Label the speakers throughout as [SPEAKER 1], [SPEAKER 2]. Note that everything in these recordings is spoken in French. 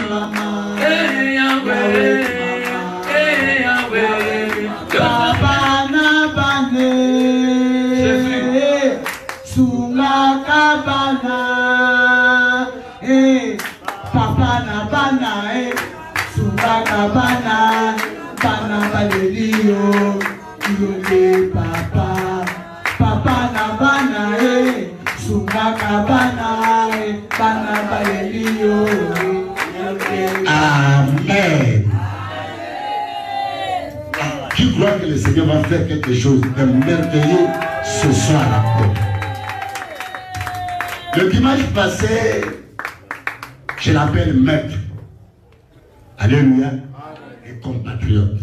[SPEAKER 1] mama.
[SPEAKER 2] Hey Yahweh, hey Yahweh.
[SPEAKER 1] Papa na bane, sunga kabana. Papa na bana, sunga kabana. Bana balelio, yole papa. Papa na bana, sunga kabana. Bana balelio, yole. Amen. Qui croit que le Seigneur va faire quelque chose de merveilleux ce soir encore? Le dimanche passé, je l'appelle maître. Alléluia. Et compatriote.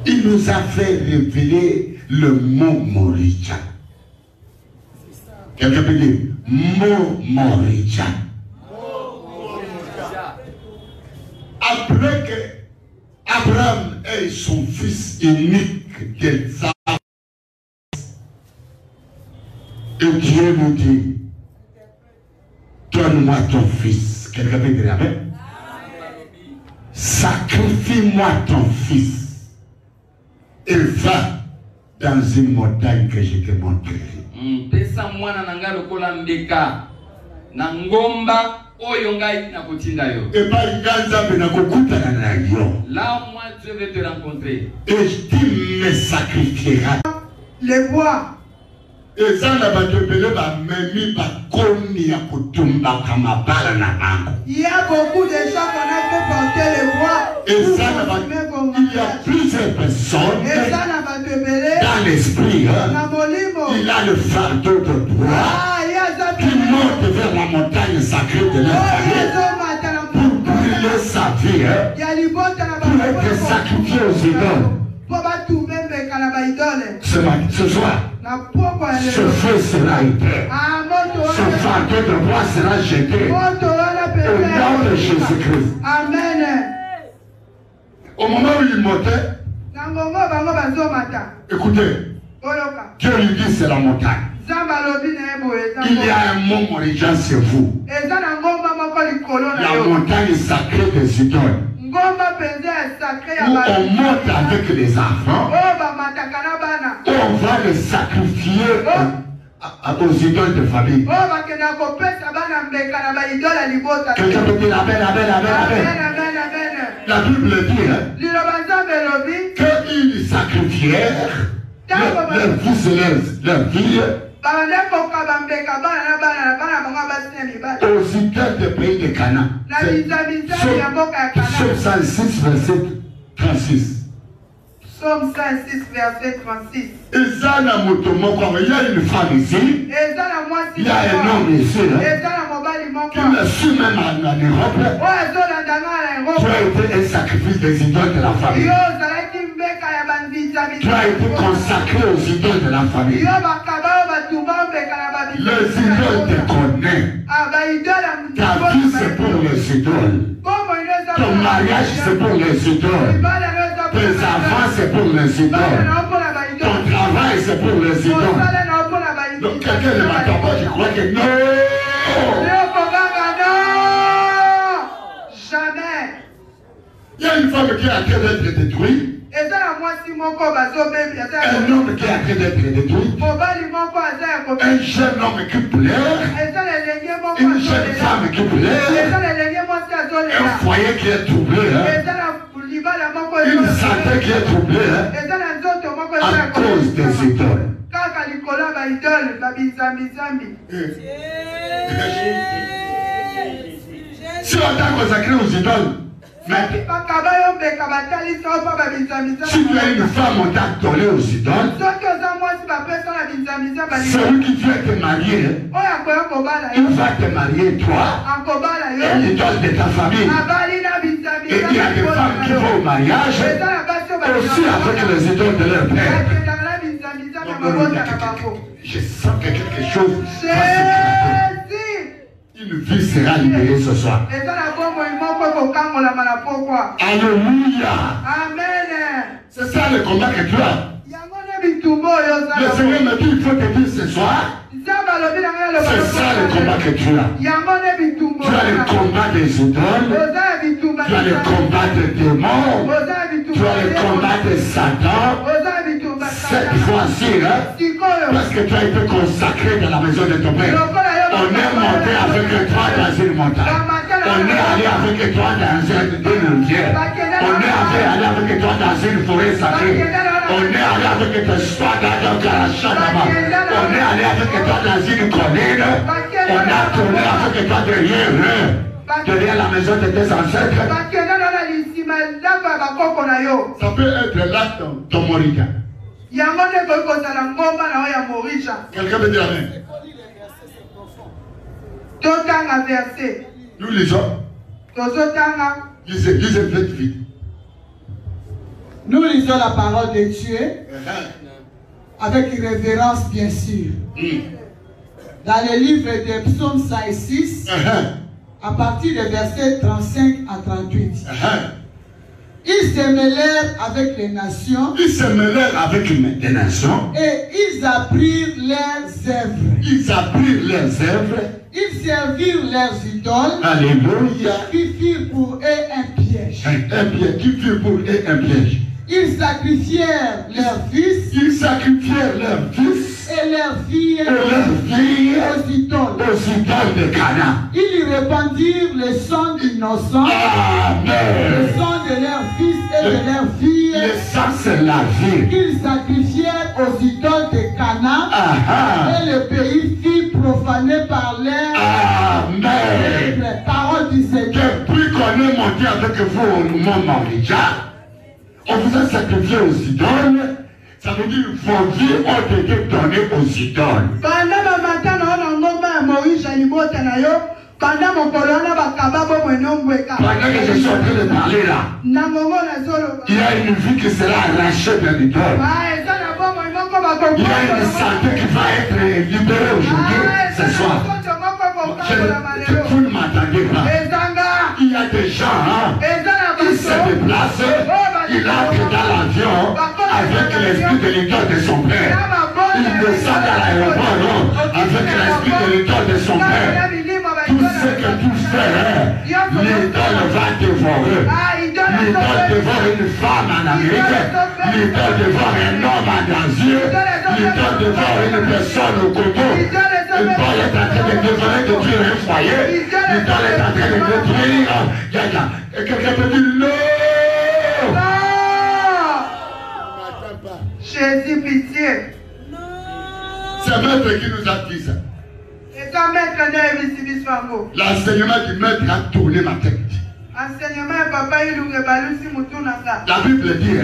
[SPEAKER 1] Il nous a fait révéler le mot Moricha. Quelqu'un peut dire mot Moricha. Après que Abraham ait son fils unique d'Isaac, et Dieu nous dit, donne-moi ton fils. Quelqu'un peut dire amen? Sacrifie-moi ton fils. Il va dans une montagne que je te montrerai. Et par là, moi, je vais te rencontrer. Et tu me sacrifieras. Les bois. Et ça, il y a beaucoup de gens qu'on a fait porter les bois. Et ça, il y a plusieurs personnes dans l'esprit. Il a le fardeau de bois qui monte vers la montagne sacrée de leur famille pour brûler sa vie, pour être sacrifié aux idoles. Ce soir, ce feu sera éteint. Ce fardeau de bois sera jeté au nom de Jésus-Christ. Amen. Au moment où il montait, écoutez, Dieu lui dit c'est la montagne. Il y a un mot Moricha sur vous. La montagne sacrée des idoles. Où on monte avec les enfants, où on va les sacrifier aux idoles de famille. Quelqu'un peut dire amen, amen, amen, amen. La Bible dit qu'ils sacrifièrent leurs fils et leurs filles aux idoles du pays de Canaan. Psaume 106, verset 36. Psaume 106, verset 36. Il y a une femme ici. Il y a un homme ici. Qui me suit même en Europe. Tu as été un sacrifice des idoles de la famille. Tu as été consacré aux idoles de la famille. Les idoles te connaissent. Ta vie c'est pour les idoles. Ton mariage c'est pour les idoles. Tes enfants c'est pour les idoles. Ton travail c'est pour les idoles. Donc quelqu'un ne m'attend pas, je crois que non. Jamais. Il y a une femme qui est en train d'être détruite. Un homme qui est en train d'être détruit. Un jeune homme qui pleure. Une jeune femme qui pleure. Un foyer qui est troublé. Une santé qui est troublée. À cause des idoles. Si on t'a consacré aux idoles, mais si tu as une femme, on t'a donné aux idoles, celui qui vient te marier, il va te marier toi, et l'idole de ta famille. Et il y a des femmes qui vont au mariage, aussi avec les idoles de leur père. Je sens que quelque chose va se passer. Une vie sera libérée ce soir. Alléluia. Amen. C'est ça le combat que tu as. Le Seigneur me dit, il faut te dire ce soir C'est ça le combat que tu as. Tu as le combat des idoles. Tu as le combat des démons. Tu as le combat de Satan. Cette fois-ci, parce que tu as été consacré dans la maison de ton père. On est monté avec toi dans une montagne. On est allé avec toi dans une rivière. On est allé avec toi dans une forêt sacrée. On est allé avec toi dans un Karachadama. On est allé avec toi dans une colline. On a tourné avec toi derrière la maison de tes ancêtres. Ça peut être là ton Morika. Quelqu'un veut dire amen. Nous lisons. Lisez vite.
[SPEAKER 3] Nous lisons la parole de Dieu avec révérence, bien sûr. Dans le livre de Psaume 6, à partir des versets 35 à 38. Ils se mêlèrent avec les nations.
[SPEAKER 1] Ils se mêlèrent avec les nations.
[SPEAKER 3] Et ils apprirent leurs œuvres.
[SPEAKER 1] Ils apprirent leurs œuvres.
[SPEAKER 3] Ils servirent leurs idoles.
[SPEAKER 1] Alléluia.
[SPEAKER 3] Qui firent pour eux un piège.
[SPEAKER 1] Un piège. Qui firent pour eux un piège.
[SPEAKER 3] Ils sacrifièrent leurs fils.
[SPEAKER 1] Ils sacrifièrent leurs fils.
[SPEAKER 3] Et leurs filles. Aux idoles.
[SPEAKER 1] Aux idoles de Cana.
[SPEAKER 3] Ils répandirent le sang d'innocents.
[SPEAKER 1] Amen.
[SPEAKER 3] Le sang de leurs fils et de leurs filles.
[SPEAKER 1] Le sang, c'est la vie.
[SPEAKER 3] Qu'ils sacrifièrent aux idoles de Cana. Et le pays fut profané par l'air.
[SPEAKER 1] Amen.
[SPEAKER 3] Parole du Seigneur.
[SPEAKER 1] Depuis qu'on est monté avec vous au Mont Morija, on vous a sacrifié aux idoles. Ça veut dire que vos vies ont été données aux idoles. Pendant que je suis en train de parler là, il y a une vie qui sera arrachée d'un idole. Il y a une santé qui va être libérée aujourd'hui, ce soir. Vous ne m'entendez pas. Il y a des gens, qui se déplacent, il entre dans l'avion avec l'esprit de l'idole de son père. Il descend à l'aéroport avec l'esprit de l'idole de son père. Tout ce que tu fais, l'idole va dévorer. L'idole dévore une femme en Amérique. L'idole dévore un homme en Asie. L'idole dévore une personne au Congo. L'idole est en train de détruire un foyer. L'idole est en train de détruire. Et quelqu'un peut dire non.
[SPEAKER 3] Jésus, pitié.
[SPEAKER 1] C'est maître qui nous a dit ça. L'enseignement du maître a tourné ma tête. La Bible dit,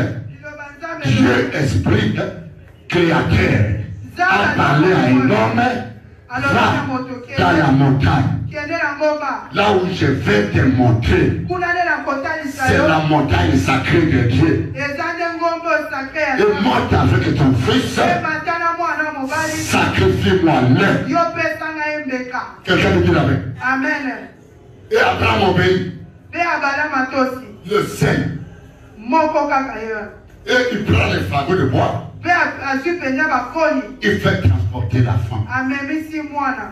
[SPEAKER 1] Dieu esprit créateur a parlé à un homme, va dans la montagne. Là où je vais te montrer, c'est la montagne sacrée de Dieu. Et monte avec ton fils, sacrifie-moi-le. Quelqu'un me dit la main.
[SPEAKER 3] Amen.
[SPEAKER 1] Et Abraham obéit. Le Seigneur. Et il prend les fagots de bois. Il fait transporter la femme.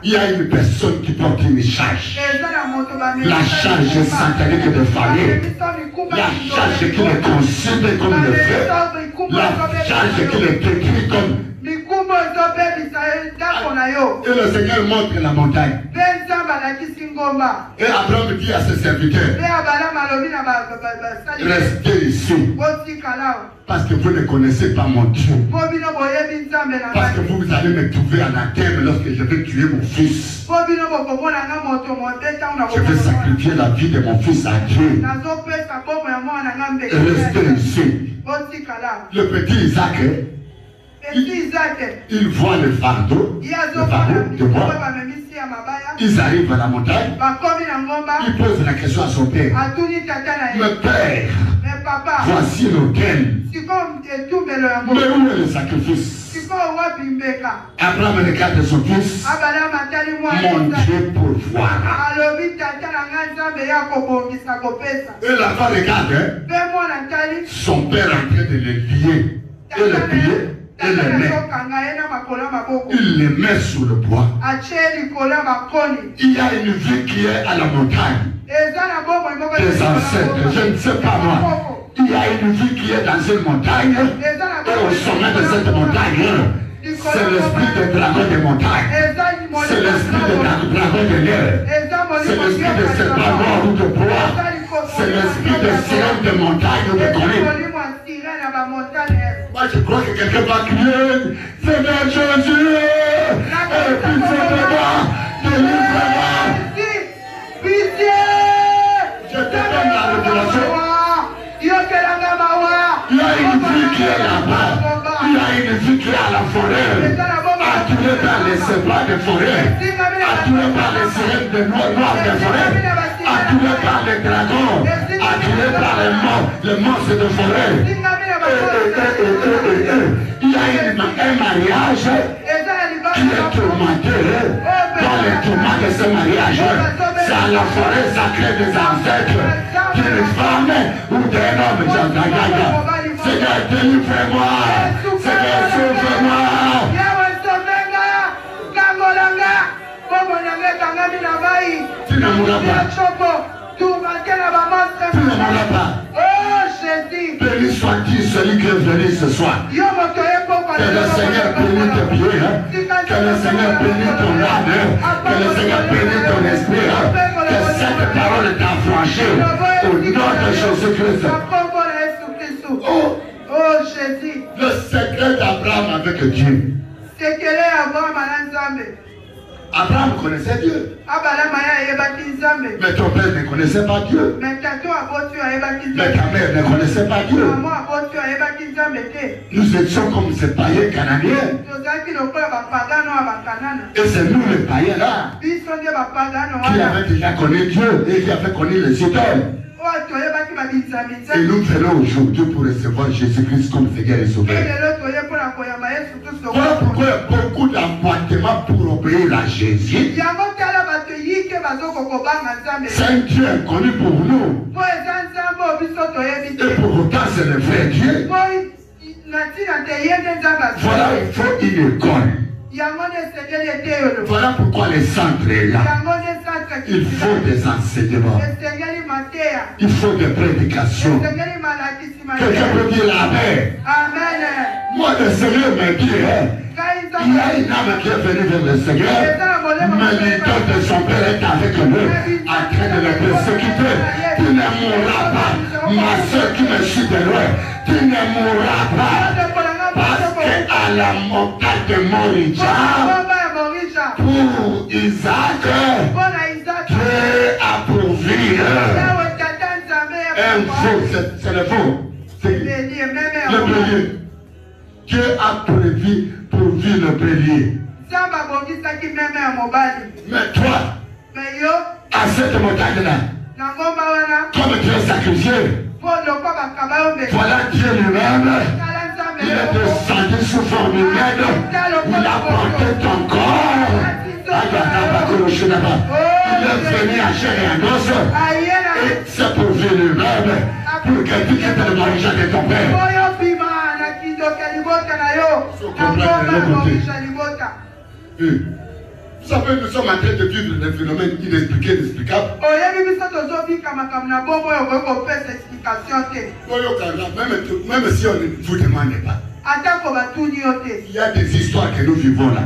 [SPEAKER 1] Il y a une personne qui porte une charge. La charge satanique de famille. La charge qui les considère comme le feu. La charge qui les décrit comme. Et le Seigneur montre la montagne. Et Abraham dit à ses serviteurs, restez ici. Parce que vous ne connaissez pas mon Dieu. Parce que vous allez me trouver en terme lorsque je vais tuer mon fils. Je vais sacrifier la vie de mon fils à Dieu. Restez ici. Le petit Isaac, il voit le fardeau de bois. Ils arrivent à la montagne. Il pose la question à son père. Mais père, voici l'autel. Mais où est le sacrifice? Abraham regarde son fils. Mon Dieu pourvoira. Et l'enfant regarde son père en train de le lier. Et le pied. Il les met sur le bois. Il y a une vie qui est à la montagne. Des ancêtres, je ne sais pas moi. Il y a une vie qui est dans une montagne. Et au sommet de cette montagne, c'est l'esprit de dragon des montagnes. C'est l'esprit de dragon de l'air. C'est l'esprit de serpent noir ou de bois. C'est l'esprit de sirène de montagne ou de colline. Moi je crois que quelqu'un va crier, Seigneur Jésus, épuisez-moi, délivrez-moi. Je te donne la révélation. Il y a une vie qui est là-bas. Il y a une vie qui est à la forêt. Attiré par les serpents des forêts. Attiré par les sirènes de noirs des forêts. Attiré par les dragons. Attiré par les monstres de forêt. Il y a un mariage qui est tourmenté. Dans les tourments de ce mariage, c'est à la forêt sacrée des ancêtres d'une femme ou d'un homme. Seigneur, délivrez-moi. Seigneur, sauve-moi. Tu ne mourras pas. Tu ne mourras pas. Béni soit-il celui qui est venu ce soir. Que le Seigneur bénisse tes pieds. Que le Seigneur bénisse ton âme. Que le Seigneur bénisse ton esprit. Que cette parole t'affranchisse au nom de Jésus-Christ. Oh Jésus. Le secret d'Abraham avec Dieu. Abraham connaissait Dieu. Mais ton père ne connaissait pas Dieu. Mais ta mère ne connaissait pas Dieu. Nous étions comme ces païens canadiens. Et c'est nous les païens là qui avaient déjà connu Dieu et qui avaient connu les idoles. Et nous venons aujourd'hui pour recevoir Jésus-Christ comme Seigneur et Sauveur. Voilà pourquoi il y a beaucoup d'appointements pour obéir à Jésus. C'est un Dieu inconnu pour nous. Et pour autant, c'est le vrai Dieu. Voilà, il faut une école. Voilà pourquoi les centres est là. Il faut des enseignements. Il faut des prédications. Quelqu'un peut dire Amen. Moi, le Seigneur me dit, il y a une âme qui est venue vers le Seigneur, mais l'idole de son père est avec lui, en train de le persécuter. Tu ne mourras pas. Ma soeur qui me suit de loin, tu ne mourras pas. Parce qu'à la montagne de Moricha, pour Isaac, Dieu a pourvu un veau, c'est le veau, c'est le bélier. Dieu a pourvu le bélier. Mais toi, à cette montagne-là, comme tu es sacrifié, voilà Dieu lui-même. Il est descendu sous forme humaine. Il a porté ton corps. Il est venu à chair et à os. Et c'est pour lui lui-même. Pour que tu quittes le mariage de ton père. Vous savez, nous sommes en train de vivre des phénomènes inexpliqués, inexplicables. Même si on ne vous demande pas. Il y a des histoires que nous vivons là.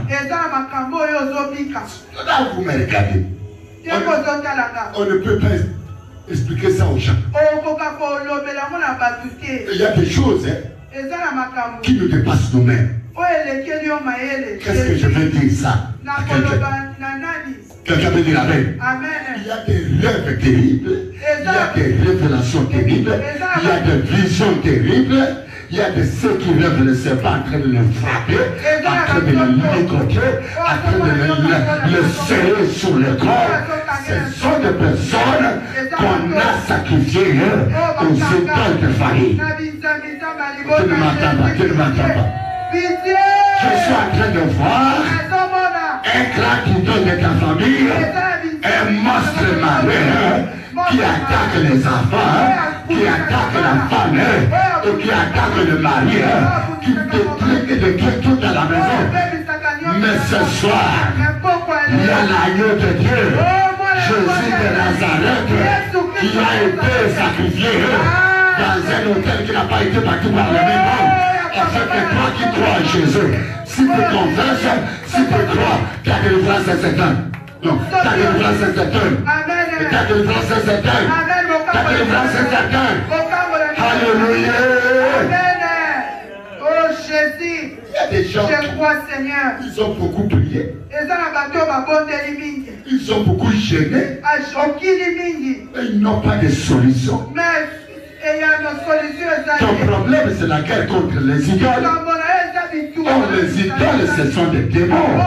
[SPEAKER 1] Là, vous me regardez. On ne peut pas expliquer ça aux gens. Il y a des choses qui nous dépassent nous-mêmes. Qu'est-ce que je veux dire ça à quelqu'un? Quelqu'un veut dire Amen. Il y a des rêves terribles, il y a des révélations terribles, il y a des visions terribles, il y a de ceux qui rêvent le serpent en train de le frapper, en train de le ligoter, en train de le serrer sur le corps. Ce sont des personnes qu'on a sacrifiées aux étoiles de farine. Tu ne m'entends pas, tu ne m'entends pas. Je suis en train de voir un grand idole de ta famille, un monstre marin qui attaque les enfants, qui attaque la femme et qui attaque le mari, qui détruit tout à la maison. Mais ce soir, il y a l'agneau de Dieu, Jésus de Nazareth, qui a été sacrifié dans un hôtel qui n'a pas été bâti par les mêmes hommes. Afin que toi qui crois en Jésus, si tu confesses, si tu crois, ta délivrance est certaine. Non, ta délivrance est certaine. Ta délivrance est certaine. Ta délivrance est certaine. Alléluia.
[SPEAKER 3] Oh Jésus.
[SPEAKER 1] Il y a des gens
[SPEAKER 3] je crois, Seigneur.
[SPEAKER 1] Ils ont beaucoup prié. Ils ont beaucoup gêné. Mais ils n'ont pas de solution. Ton problème, c'est la guerre contre les idoles. Or, les idoles, ce sont des démons.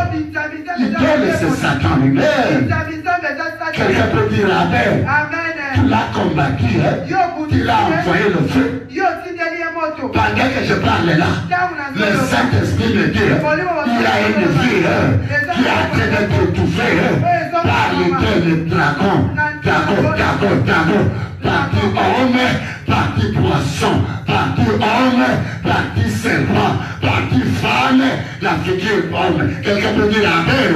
[SPEAKER 1] L'idole, c'est Satan lui-même. Quelqu'un peut dire Amen. Tu l'as combattu, tu l'as envoyé le feu. Pendant que je parle là, le Saint-Esprit me dit, il y a une vie qui est en train d'être étouffée par les dragons. Parti homme, parti poisson, parti homme, parti serpent, parti femme, la figure homme. Quelqu'un peut dire Amen.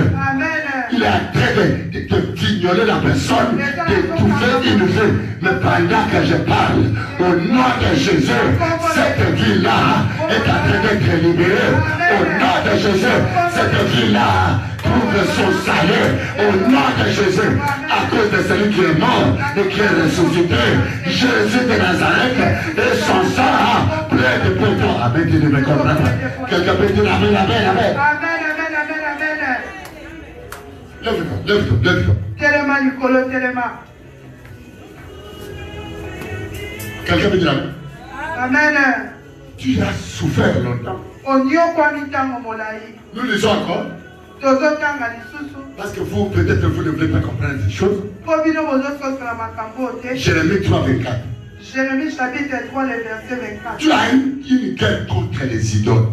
[SPEAKER 1] Il est en train de vignoler la personne, d'étouffer une vie. Mais pendant que je parle, au nom de Jésus, cette vie-là est en train d'être libérée. Au nom de Jésus, cette vie-là trouve son salut. Au nom de Jésus, à cause de celui qui est mort et qui est ressuscité, Jésus de Nazareth et son sang plaide pour toi. Amen, tu ne me comprends pas. Quelqu'un peut dire Amen, Amen, Amen. Lève-toi. Quelqu'un peut dire Amen. Tu as souffert longtemps. Nous lisons encore. Parce que vous, peut-être, vous ne voulez pas comprendre ces choses. Jérémie 3, 24.
[SPEAKER 3] Jérémie chapitre 3, le verset 24.
[SPEAKER 1] Tu as une guerre contre les idoles.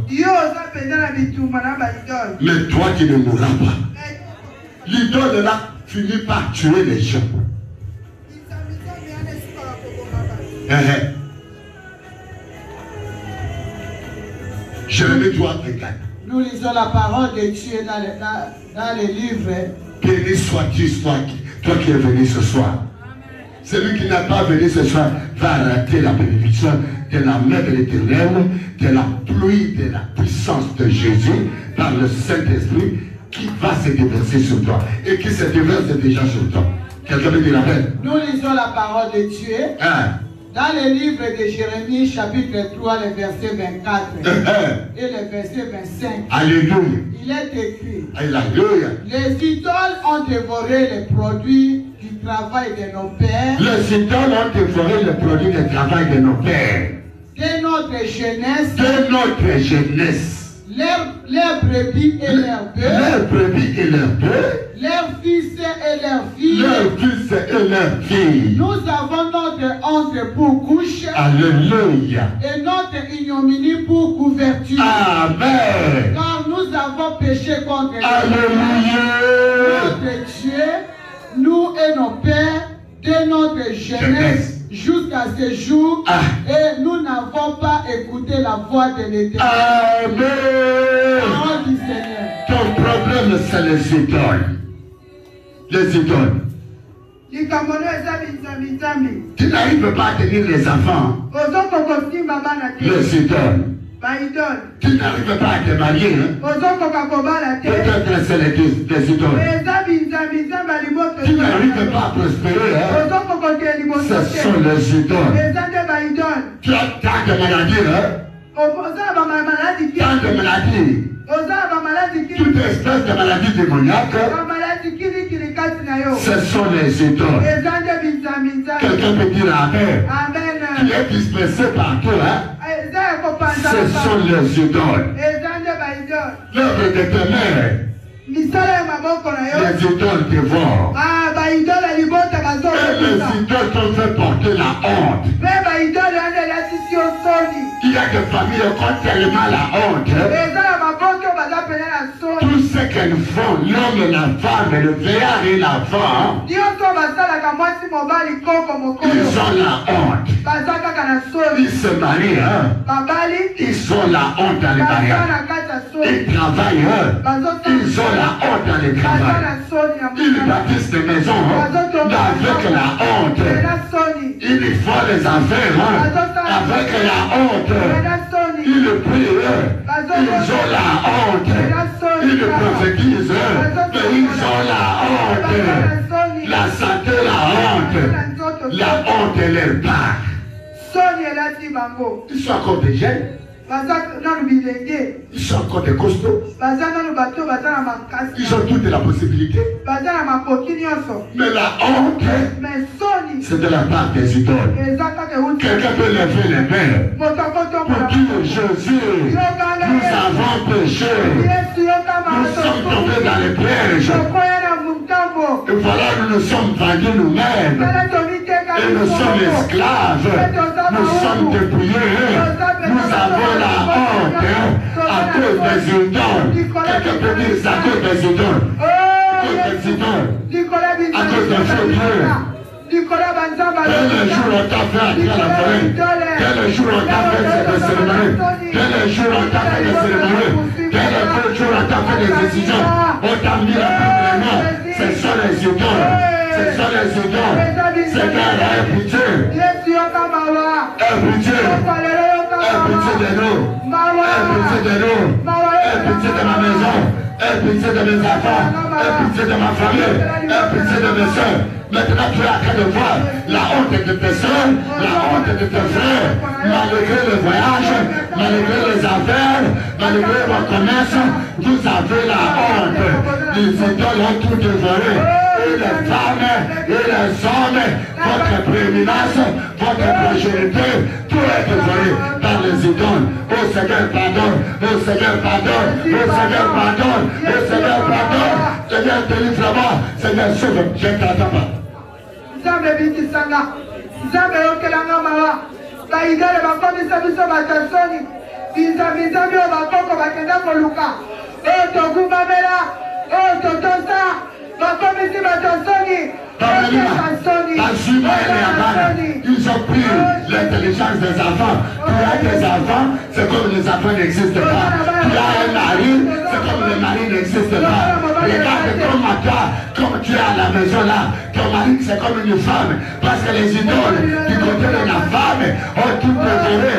[SPEAKER 1] Mais toi qui ne mourras pas. L'idole là finit par tuer les gens. Jérémie 3, 24.
[SPEAKER 3] Nous lisons la parole de Dieu dans les livres.
[SPEAKER 1] Béni sois-tu, toi qui es venu ce soir. Celui qui n'a pas venu ce soir va rater la bénédiction de la main de l'Éternel, de la pluie, de la puissance de Jésus par le Saint-Esprit qui va se déverser sur toi et qui se déverse déjà sur toi. Quelqu'un veut dire Amen.
[SPEAKER 3] Nous lisons la parole de Dieu. Dans le livre de Jérémie, chapitre 3, le verset 24 et le verset 25,
[SPEAKER 1] Alléluia.
[SPEAKER 3] Il est écrit,
[SPEAKER 1] Alléluia.
[SPEAKER 3] Les idoles ont dévoré les produits du travail de nos pères.
[SPEAKER 1] Les idoles ont dévoré les produits du travail de nos pères.
[SPEAKER 3] De notre jeunesse.
[SPEAKER 1] De notre jeunesse.
[SPEAKER 3] Leurs brebis et leurs bœufs.
[SPEAKER 1] Leurs brebis et leurs bœufs.
[SPEAKER 3] Leurs fils et leurs filles.
[SPEAKER 1] Leurs fils et leurs filles.
[SPEAKER 3] Nous avons notre honte pour couche.
[SPEAKER 1] Alléluia.
[SPEAKER 3] Et notre ignominie pour couverture.
[SPEAKER 1] Amen.
[SPEAKER 3] Car nous avons péché contre
[SPEAKER 1] Alléluia.
[SPEAKER 3] Notre Dieu, nous et nos pères, de notre jeunesse jusqu'à ce jour, et nous n'avons pas écouté la voix de l'Éternel.
[SPEAKER 1] Amen.
[SPEAKER 3] Parole du Seigneur.
[SPEAKER 1] Ton problème, c'est les idoles. Les idoles. Tu n'arrives pas à tenir les enfants. Les idoles. Tu n'arrives pas à te marier. Peut-être c'est les idoles. Tu n'arrives pas à prospérer. Ce sont les idoles. Tu as tant de maladies. Tant de maladies. Toute espèce de maladie démoniaque. Ce sont les idoles. Quelqu'un peut dire Amen. Tu es dispersé partout. Ce sont les idoles. L'œuvre de tes mains. Les idoles dévorent. les idoles t'ont fait porter la honte. Il y a des familles qui ont tellement la honte. Tout ce qu'elles font, l'homme et la femme, le vieillard et l'enfant, ils ont la honte. Ils se marient, ils ont la honte dans les mariages. Ils travaillent, ils ont la honte dans les travail. Ils bâtissent des maisons avec la honte. Ils font les affaires avec la honte. Ils prient, ils ont la honte. Ils prophétisent, mais ils ont la honte. La santé, la honte. La honte est leur part. Ils sont encore des jeunes. Ils sont encore des costauds. Ils ont toutes la possibilité. Mais la honte, c'est de la part des idoles. Quelqu'un peut lever les mains pour dire Jésus, nous avons péché. Nous sommes tombés dans les pièges. Et voilà, nous nous sommes vendus nous-mêmes. Et nous sommes esclaves. Nous sommes dépouillés. Nous avons la honte à cause des idoles. Quelqu'un peut dire c'est à cause des idoles. À cause des idoles. À cause des faux dieux. Quel jour on t'a fait entrer à la forêt? Quel jour on t'a fait des cérémonies? Quel jour on t'a fait des cérémonies? Quel jour on t'a fait des décisions? On t'a mis la première. Ce sont les idoles. Ce sont les idoles. Seigneur, aie pitié. Aie pitié. Aie pitié de nous. Aie pitié de nous. Aie pitié de ma maison. Aie pitié de mes enfants. Aie pitié de ma famille. Aie pitié de mes soeurs. Maintenant, tu es en train de voir la honte de tes soeurs, la honte de tes frères, malgré le voyage, malgré les affaires, malgré vos commerces, vous avez la honte. Les idoles ont tout dévoré. Et les femmes, et les hommes, votre prééminence, votre progéniture, tout est dévoré par les idoles. Oh Seigneur, pardonne. Oh Seigneur, pardonne. Oh Seigneur, pardonne. Oh Seigneur, pardonne. Seigneur, délivre-moi. Seigneur, sauve. Je ne t'attends pas.
[SPEAKER 3] Nzambe bitisanga, Nzambe yokelanga mawa, baidole bakomisa biso batasoni, bizamizami oyo bakoko bakenda koluka, oyo togumamela, oyo totosa, bakomisi batasoni,
[SPEAKER 1] ils ont pris l'intelligence des enfants. Tu as des enfants, c'est comme les enfants n'existent pas. Tu as un mari, c'est comme le mari n'existe pas. Regarde comme toi, comme tu es à la maison là, ton mari c'est comme une femme. Parce que les idoles du côté de la femme ont tout dévoré.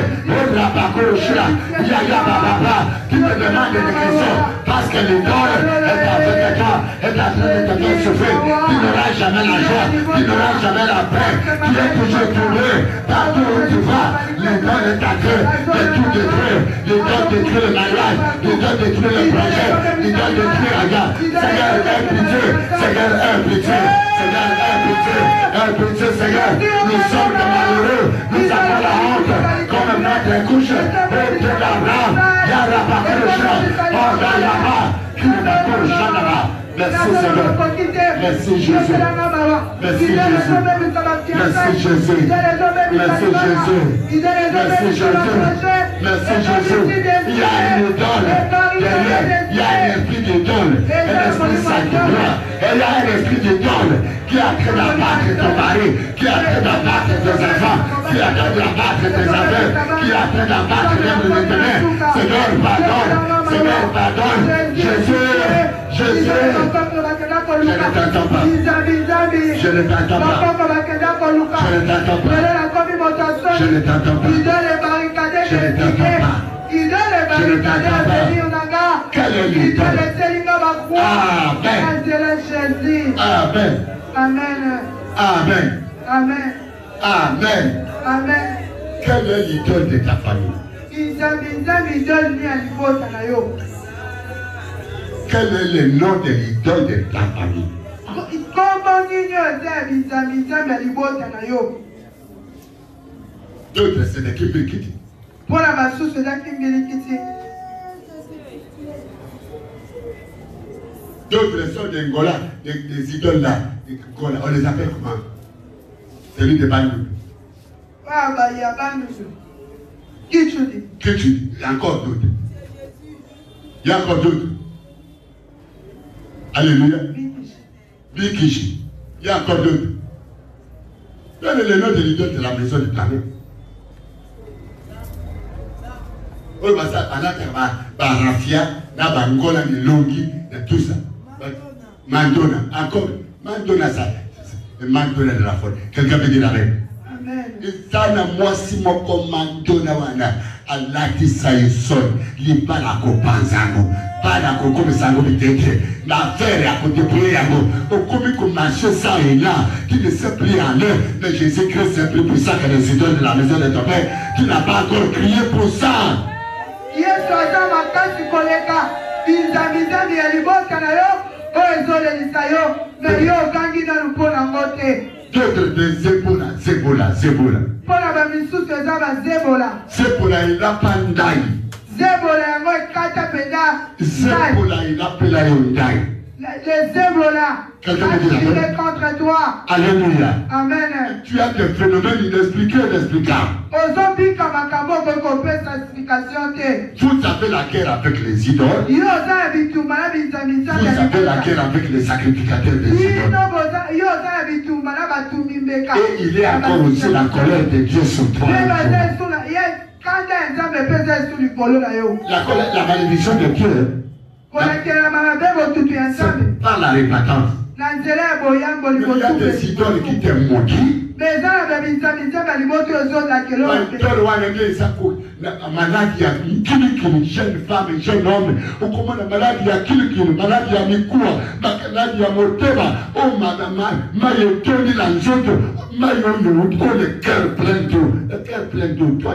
[SPEAKER 1] Tu me demandes des questions parce que l'idole est avec toi, est en train de te faire souffrir. Tu n'auras jamais la joie, tu n'auras jamais la paix. Tu es toujours trouvé partout où tu vas. L'idole est en train de tout détruire. L'idole détruit le mariage, l'idole détruit le projet, l'idole détruit la gare. Seigneur, aie pitié, Seigneur, aie pitié, Seigneur, aie pitié, aie pitié, Seigneur. Nous sommes des malheureux, nous avons la honte, comme notre couche, et de la rame, yara bakrocha, oh là-bas, qui ne m'accroche là-bas. Merci Seigneur. Merci Jésus. Merci Jésus. Merci Jésus. Merci Jésus. Merci Jésus. Merci Jésus. Il y a une idole derrière. Il y a un esprit d'idole. Un esprit sacré. Et il y a un esprit d'idole qui a train d'abattre ton mari, qui a train d'abattre tes enfants, qui a train d'abattre tes affaires, qui a train d'abattre tes éternels. Seigneur, pardonne. Seigneur, pardonne. Jésus. Jésus, je ne t'attends pas. Je ne t'attends pas. Je ne t'attends pas. Je ne t'attends pas. Je ne t'attends pas. Je ne t'attends pas. Quel est l'idole? Amen. Amen.
[SPEAKER 3] Amen.
[SPEAKER 1] Amen.
[SPEAKER 3] Amen.
[SPEAKER 1] Amen.
[SPEAKER 3] Amen.
[SPEAKER 1] Quelle est l'idole de ta famille? Quel est le nom de l'idole de ta famille? D'autres, c'est des Kimbikiti. D'autres sont des Ngola, des idoles là. On les appelle comment? Celui de Bandou.
[SPEAKER 3] Ah, bah, il y a Bandou. Qui tu dis?
[SPEAKER 1] Que tu dis? Il y a encore d'autres. Il y a encore d'autres. Alléluia. Bikishi. Il y a encore d'autres. Donnez le nom de l'idole de la maison du planète. Oui, parce que Rafia, Nabangola, Longi, tout ça. Mandona, encore. Mandona, ça. Mandona de la folle. Quelqu'un peut dire la reine. Sana mwasi moko mandona wana alati saison li para kopanzango para kokome sango bitete la faire à côté pour yango okomi ko marcher ça et là qui ne sait plus en eux mais Jésus-Christ est plus puissant que les idoles de la maison de ton père. Tu n'as pas encore crié pour ça.
[SPEAKER 3] Yesu aza makasi koleka bizamizami ya liboka na yo oyo ezolelisa yo me yo okangi nanu mpo nango te.
[SPEAKER 1] D'autres de Zebola.
[SPEAKER 3] Pona ba misusu eza ba Zebola.
[SPEAKER 1] Zebola il a pandai.
[SPEAKER 3] Zebola yango ekata penda.
[SPEAKER 1] Zebola il appela Yondai.
[SPEAKER 3] Les Zebola attirés contre toi.
[SPEAKER 1] Alléluia.
[SPEAKER 3] Amen.
[SPEAKER 1] Tu as des phénomènes inexpliqués et inexplicables.
[SPEAKER 3] Ozobika makambo okopesa explication te.
[SPEAKER 1] Vous avez la guerre avec les idoles.
[SPEAKER 3] Yo oza bitumba na bizamisa.
[SPEAKER 1] Vous avez la guerre avec les sacrificateurs des idoles.
[SPEAKER 3] Yo oza bitumba na batumbi mbeka.
[SPEAKER 1] Et il y a encore aussi la colère de Dieu sur toi. La malédiction de Dieu. C'est par la répétence. Il y a des idoles qui te maudissent. Maladie à kilikili, jeune femme, jeune homme, ou comment la maladie à kilikili, maladie à mikoua, maladie à motema, oh madame, maïotoni la nzoto, maïono, oh le cœur plein d'eau, le cœur plein d'eau, toi.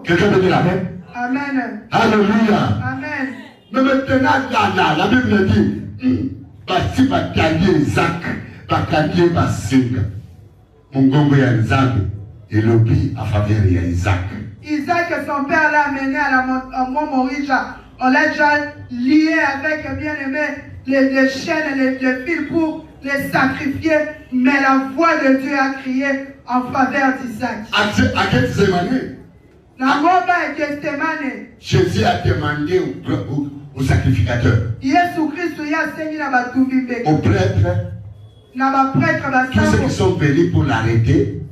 [SPEAKER 1] Quelqu'un peut dire amen?
[SPEAKER 3] Amen.
[SPEAKER 1] Alléluia.
[SPEAKER 3] Amen.
[SPEAKER 1] Mais maintenant, la Bible dit, basi bakalier Isaac, bakalier basinga. Mongongo ya Nzambe, elobi a faveur ya Isaac.
[SPEAKER 3] Isaac, son père l'a amené à Mont Moricha. On l'a déjà lié avec, bien aimé, les chaînes, les fils pour les sacrifier. Mais la voix de Dieu a crié en faveur d'Isaac.
[SPEAKER 1] Jésus a demandé aux sacrificateurs, aux prêtres, tous ceux qui sont venus pour l'arrêter.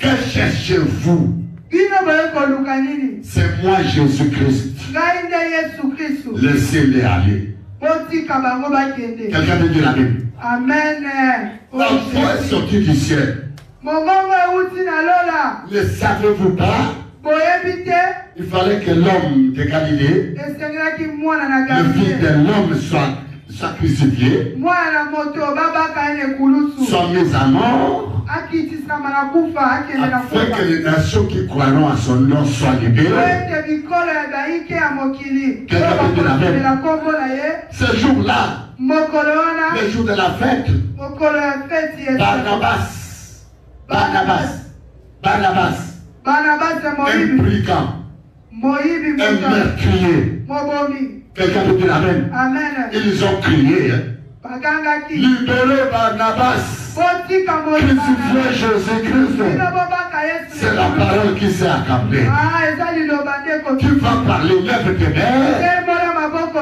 [SPEAKER 1] Que cherchez-vous? C'est moi Jésus-Christ. Laissez-les aller. Quelqu'un peut dire amen.
[SPEAKER 3] Amen.
[SPEAKER 1] La voix est sortie du ciel. Ne savez-vous pas? Il fallait que l'homme de Galilée, le fils de l'homme, soit crucifié, soit mis à mort, afin que les nations qui croiront à son nom soient libérées. Quelqu'un peut dire amen. Ce jour-là, le jour de la fête, Barnabas, un brigand, un meurtrier. Quelqu'un peut dire amen. Ils ont crié. Libérez Barnabas. Crucifiez Jésus-Christ. C'est la parole qui s'est accablée. Tu vas parler, lève tes mains.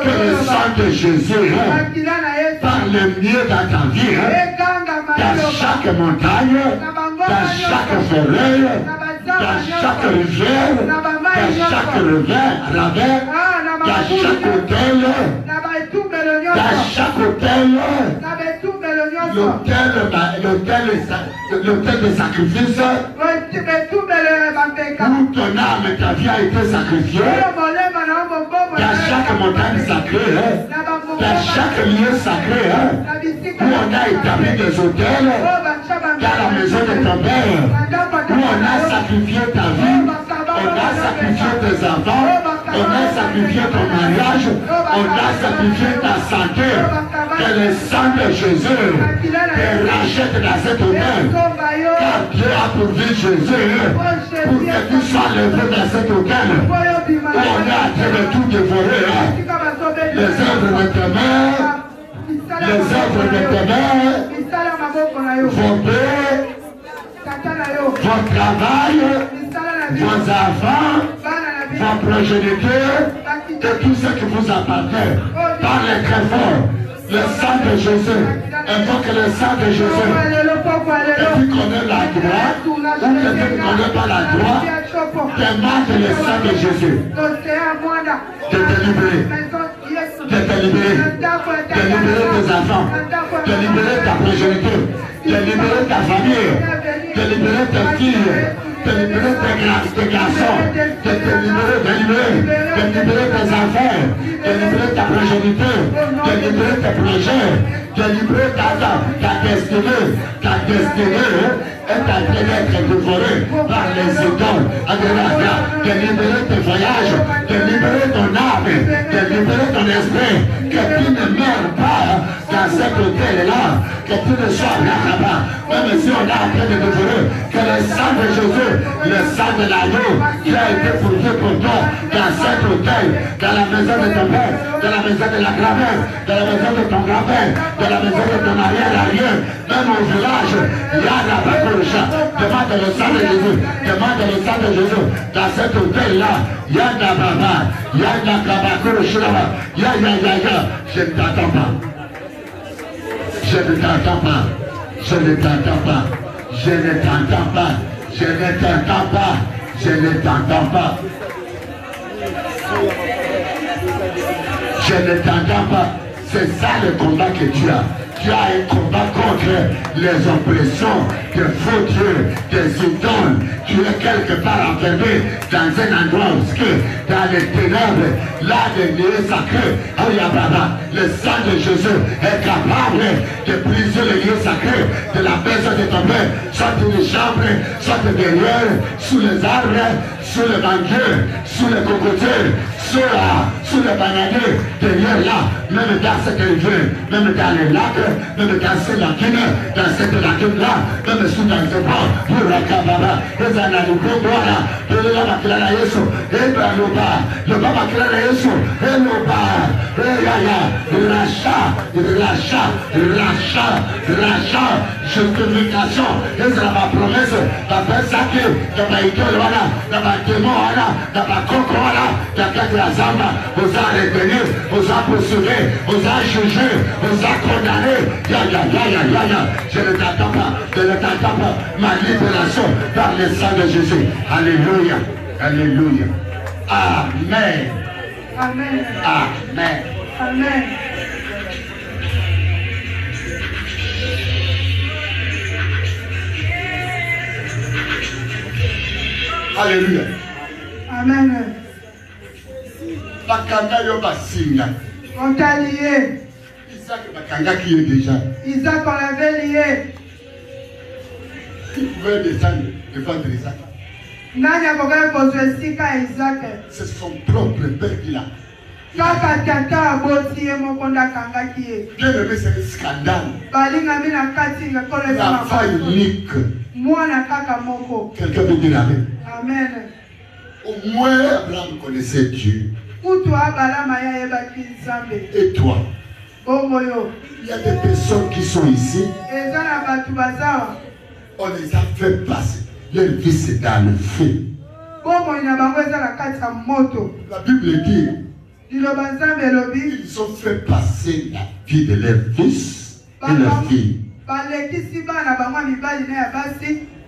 [SPEAKER 1] Que le sang de Jésus parle mieux dans ta vie. Dans chaque montagne, dans chaque forêt, dans chaque rivière, dans chaque ravin, dans chaque hôtel, dans chaque hôtel, l'hôtel de sacrifice, où ton âme et ta vie a été sacrifiée, dans chaque montagne sacrée, dans chaque lieu sacré, où on a établi des hôtels, dans la maison de ton père, où on a sacrifié ta vie, on a sacrifié tes enfants, on a sacrifié ton mariage, on a sacrifié ta santé. Que le sang de Jésus te rachète dans cet hôtel. Car Dieu a pourvu Jésus pour que tu sois levé dans cet hôtel où on est en train de tout dévorer. Les œuvres de tes mains, les œuvres de tes mains, vos bœufs, votre travail, vos enfants, vos progéniteurs, et tout ce qui vous appartient. Parlez très fort. Le sang de Jésus. Invoque le sang de Jésus. Et tu connais la droite, ou que tu ne connais pas la droite, demande le sang de Jésus. De te libérer. De te libérer. De libérer tes enfants. De libérer ta progéniture. De libérer ta famille. De libérer tes filles. De libérer tes garçons. De te libérer, de libérer tes enfants. De libérer ta progéniture. De libérer tes projets. De libérer ta destinée. Ta destinée est en train d'être dévorée par les idoles. De libérer tes voyages. De libérer ton âme. De libérer ton esprit. Que tu ne meurs pas dans cet hôtel-là. Que tu ne sois rien là-bas. Même si on est en train de dévorer. Que le sang de Jésus, le sang de l'agneau qui a été pourvu pour toi dans cet hôtel, dans la maison de ton père, dans la maison de la grand-mère, dans la maison de ton grand-père, dans la maison de ton arrière-arrière, même au village, il y a la bakourcha. Demande le sang de Jésus, demande le sang de Jésus. Dans cet hôtel-là, il y a de la baba, il y a de la bakourcha, il y a. Je ne t'entends pas. Je ne t'entends pas. Je ne t'entends pas. Je ne t'entends pas. Je ne t'entends pas. Je ne t'entends pas. Je ne t'entends pas. C'est ça le combat que tu as. Tu as un combat contre les oppressions de faux dieux, des idoles. Tu es quelque part enfermé dans un endroit obscur, dans les ténèbres, là des lieux sacrés. Oh Yababa, le sang de Jésus est capable de briser les lieux sacrés de la maison de ton père, soit dans les chambres, soit derrière, sous les arbres, sous les banquiers, sous les cocotiers, sous les bananiers, derrière là, même dans cette rivière, même dans les lacs, même dans cette lacune, dans cette lacune-là, même sous dans ce bord, pour la cababa, les analyses, voilà, de la maquillage à Yesu, et de l'oba, le baba qui l'a Yesu, et l'oba, et yaya, rachat, justification, et c'est la promesse, la personne qui, dans ma idole, voilà, dans ma démon, voilà, dans ma coco, voilà, dans la zamba, vous a retenu, vous a poursuivi, vous a jugé, vous a condamné. Ya. Je ne t'attends pas, ma libération par le sang de Jésus. Alléluia. Alléluia. Amen.
[SPEAKER 3] Amen.
[SPEAKER 1] Amen.
[SPEAKER 3] Amen.
[SPEAKER 1] Alléluia.
[SPEAKER 3] Amen.
[SPEAKER 1] Bakanga yo basinga.
[SPEAKER 3] On t'a lié.
[SPEAKER 1] Isaac Bakanga qui est déjà.
[SPEAKER 3] Isaac, on l'avait lié.
[SPEAKER 1] Qui pouvait descendre défendre Isaac? C'est son propre père qui l'a. Bien aimé, c'est un scandale. La faille unique. Quelqu'un peut dire amen.
[SPEAKER 3] Amen.
[SPEAKER 1] Au moins, Abraham connaissait Dieu. Et toi? Il y a des personnes qui sont ici. On les a fait passer. Leur vie c'est dans le feu. La Bible dit ils ont fait passer la vie de leur fils et leur fille.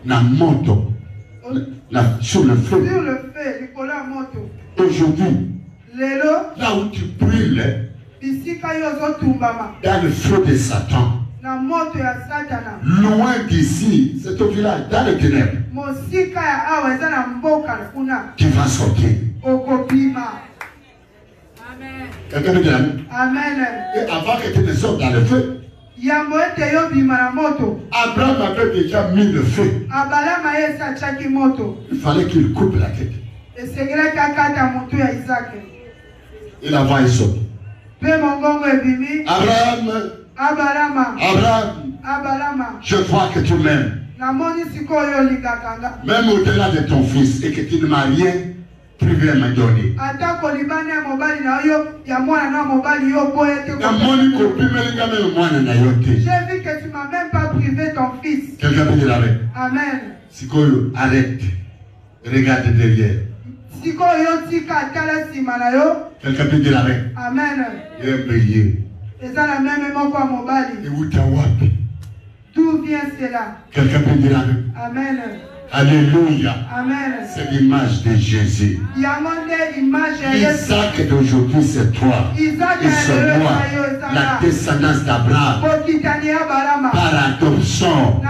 [SPEAKER 1] La moto. Sur le feu. Aujourd'hui, là où tu brûles, dans le feu de Satan, loin d'ici, c'est au village, dans les ténèbres, tu vas sortir. Quelqu'un me dit amen.
[SPEAKER 3] Amen.
[SPEAKER 1] Et avant que tu ne sortes dans le feu, Abraham avait déjà mis le feu. Il fallait qu'il coupe la tête. Et la voix est sortie. Abraham, je vois que tu m'aimes. Même au-delà de ton fils et que tu ne m'as rien privé à me donner.
[SPEAKER 3] J'ai vu que tu m'as même pas privé ton fils.
[SPEAKER 1] Quelqu'un peut dire avec.
[SPEAKER 3] Amen.
[SPEAKER 1] Sikoyo, arrête. Regarde derrière. Quelqu'un peut dire avec.
[SPEAKER 3] Amen.
[SPEAKER 1] Il est payé.
[SPEAKER 3] Et ça la même
[SPEAKER 1] Et où t'as wapi?
[SPEAKER 3] D'où vient cela?
[SPEAKER 1] Quelqu'un peut dire avec.
[SPEAKER 3] Amen.
[SPEAKER 1] Alléluia.
[SPEAKER 3] Amen.
[SPEAKER 1] C'est l'image de Jésus. Isaac d'aujourd'hui, c'est toi. Et c'est moi, la descendance d'Abraham. Par adoption,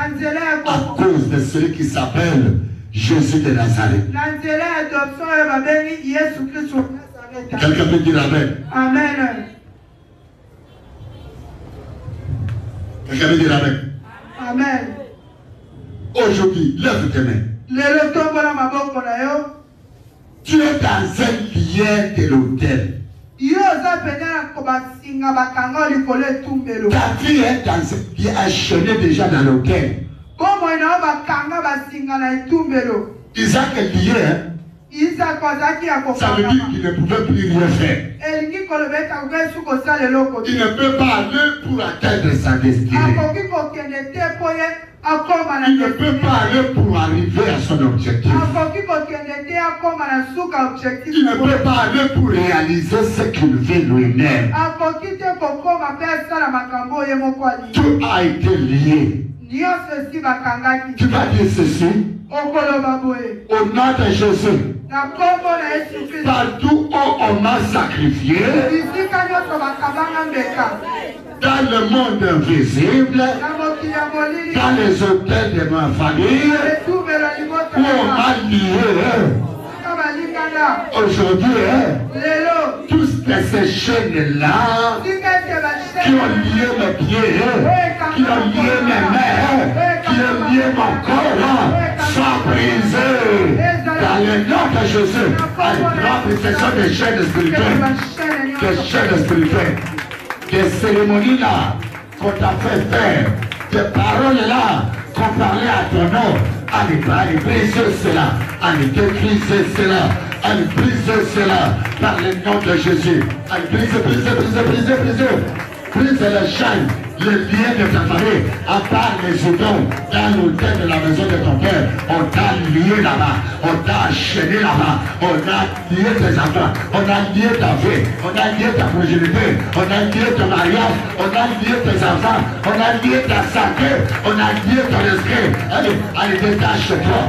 [SPEAKER 1] à cause de celui qui s'appelle Jésus de Nazareth. Quelqu'un peut dire amen.
[SPEAKER 3] Amen.
[SPEAKER 1] Quelqu'un peut dire amen.
[SPEAKER 3] Amen.
[SPEAKER 1] Aujourd'hui, lève tes mains. Tu es dans un lien de l'autel. Ta vie est dans un lien acheté déjà dans l'autel. Isaac est lié. Ça veut dire qu'il ne pouvait plus rien faire. Il ne peut pas aller pour atteindre sa destinée. Il ne peut pas aller pour arriver à son objectif. Il ne peut pas aller pour réaliser ce qu'il veut lui-même. Tout a été lié. Tu vas dire ceci. Au nom de Jésus. Partout où on m'a sacrifié, dans le monde invisible, dans les hôtels de ma famille, où on m'a lié, aujourd'hui, tous ces chaînes-là, qui ont lié mes pieds, qui ont lié mes mains, qui ont lié mon corps, sont brisés. Dans le nom de Jésus, ce sont des chaînes spirituelles. Des chaînes spirituelles. Des cérémonies-là qu'on t'a fait faire. Des paroles-là qu'on parlait à ton nom. Allez, brise cela. Allez, détruisez cela. Allez, brise cela. Par le nom de Jésus. Allez, brise. Brise les chaînes. Le lien de ta famille, à part les idoles, dans l'hôtel de la maison de ton père, on t'a lié là-bas, on t'a enchaîné là-bas, on a lié tes enfants, on a lié ta vie, on a lié ta progéniture, on a lié ton mariage, on a lié tes enfants, on a lié ta santé, on a lié ton esprit. Allez, détache-toi,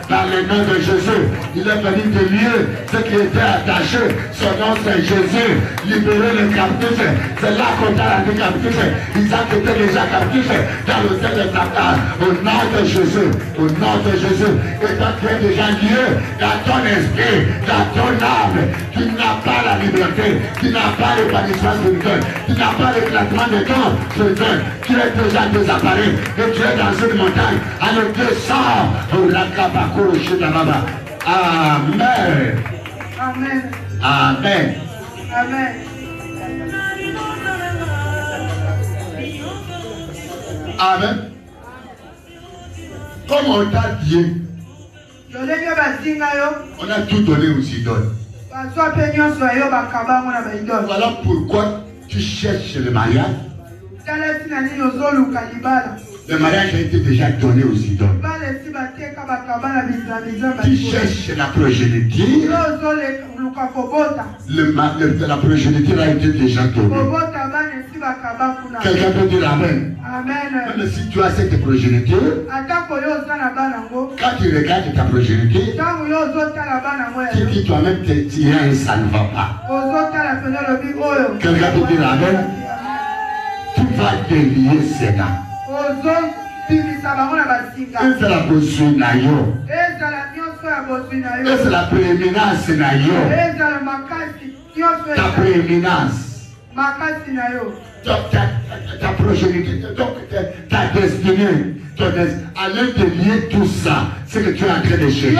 [SPEAKER 1] par le nom de Jésus. Il est venu te lier ce qui était attaché, son nom c'est Jésus, libérer les captifs, c'est là qu'on t'a dit captif. Isaac était déjà captif dans l'hôtel de Satan. Au nom de Jésus, au nom de Jésus, et toi tu es déjà lié dans ton esprit, dans ton âme. Tu n'as pas la liberté, tu n'as pas l'épanouissement spirituel, tu n'as pas l'éclatement de ton spirituel. Tu es déjà désapparu et tu es dans une montagne. Alors descends au Rakabako Shidababa. Amen.
[SPEAKER 3] Amen.
[SPEAKER 1] Amen.
[SPEAKER 3] Amen.
[SPEAKER 1] Amen. Comme on t'a dit, on a tout donné aux idoles. Voilà pourquoi tu cherches le mariage. Le mariage a été déjà donné aux idoles. Tu cherches la progéniture. La progéniture a été déjà donnée. Quelqu'un peut dire Amen. Même si tu as cette progéniture, quand tu regardes ta progéniture, tu dis toi-même que tiens, ça ne va pas. Quelqu'un peut dire Amen. Tu vas délier cela. Et c'est la position na yo. Et c'est la prééminence na yo. Ta prééminence. Ta progéniture, ta destinée. Allez délier tout ça. ce que tu es en train de chercher,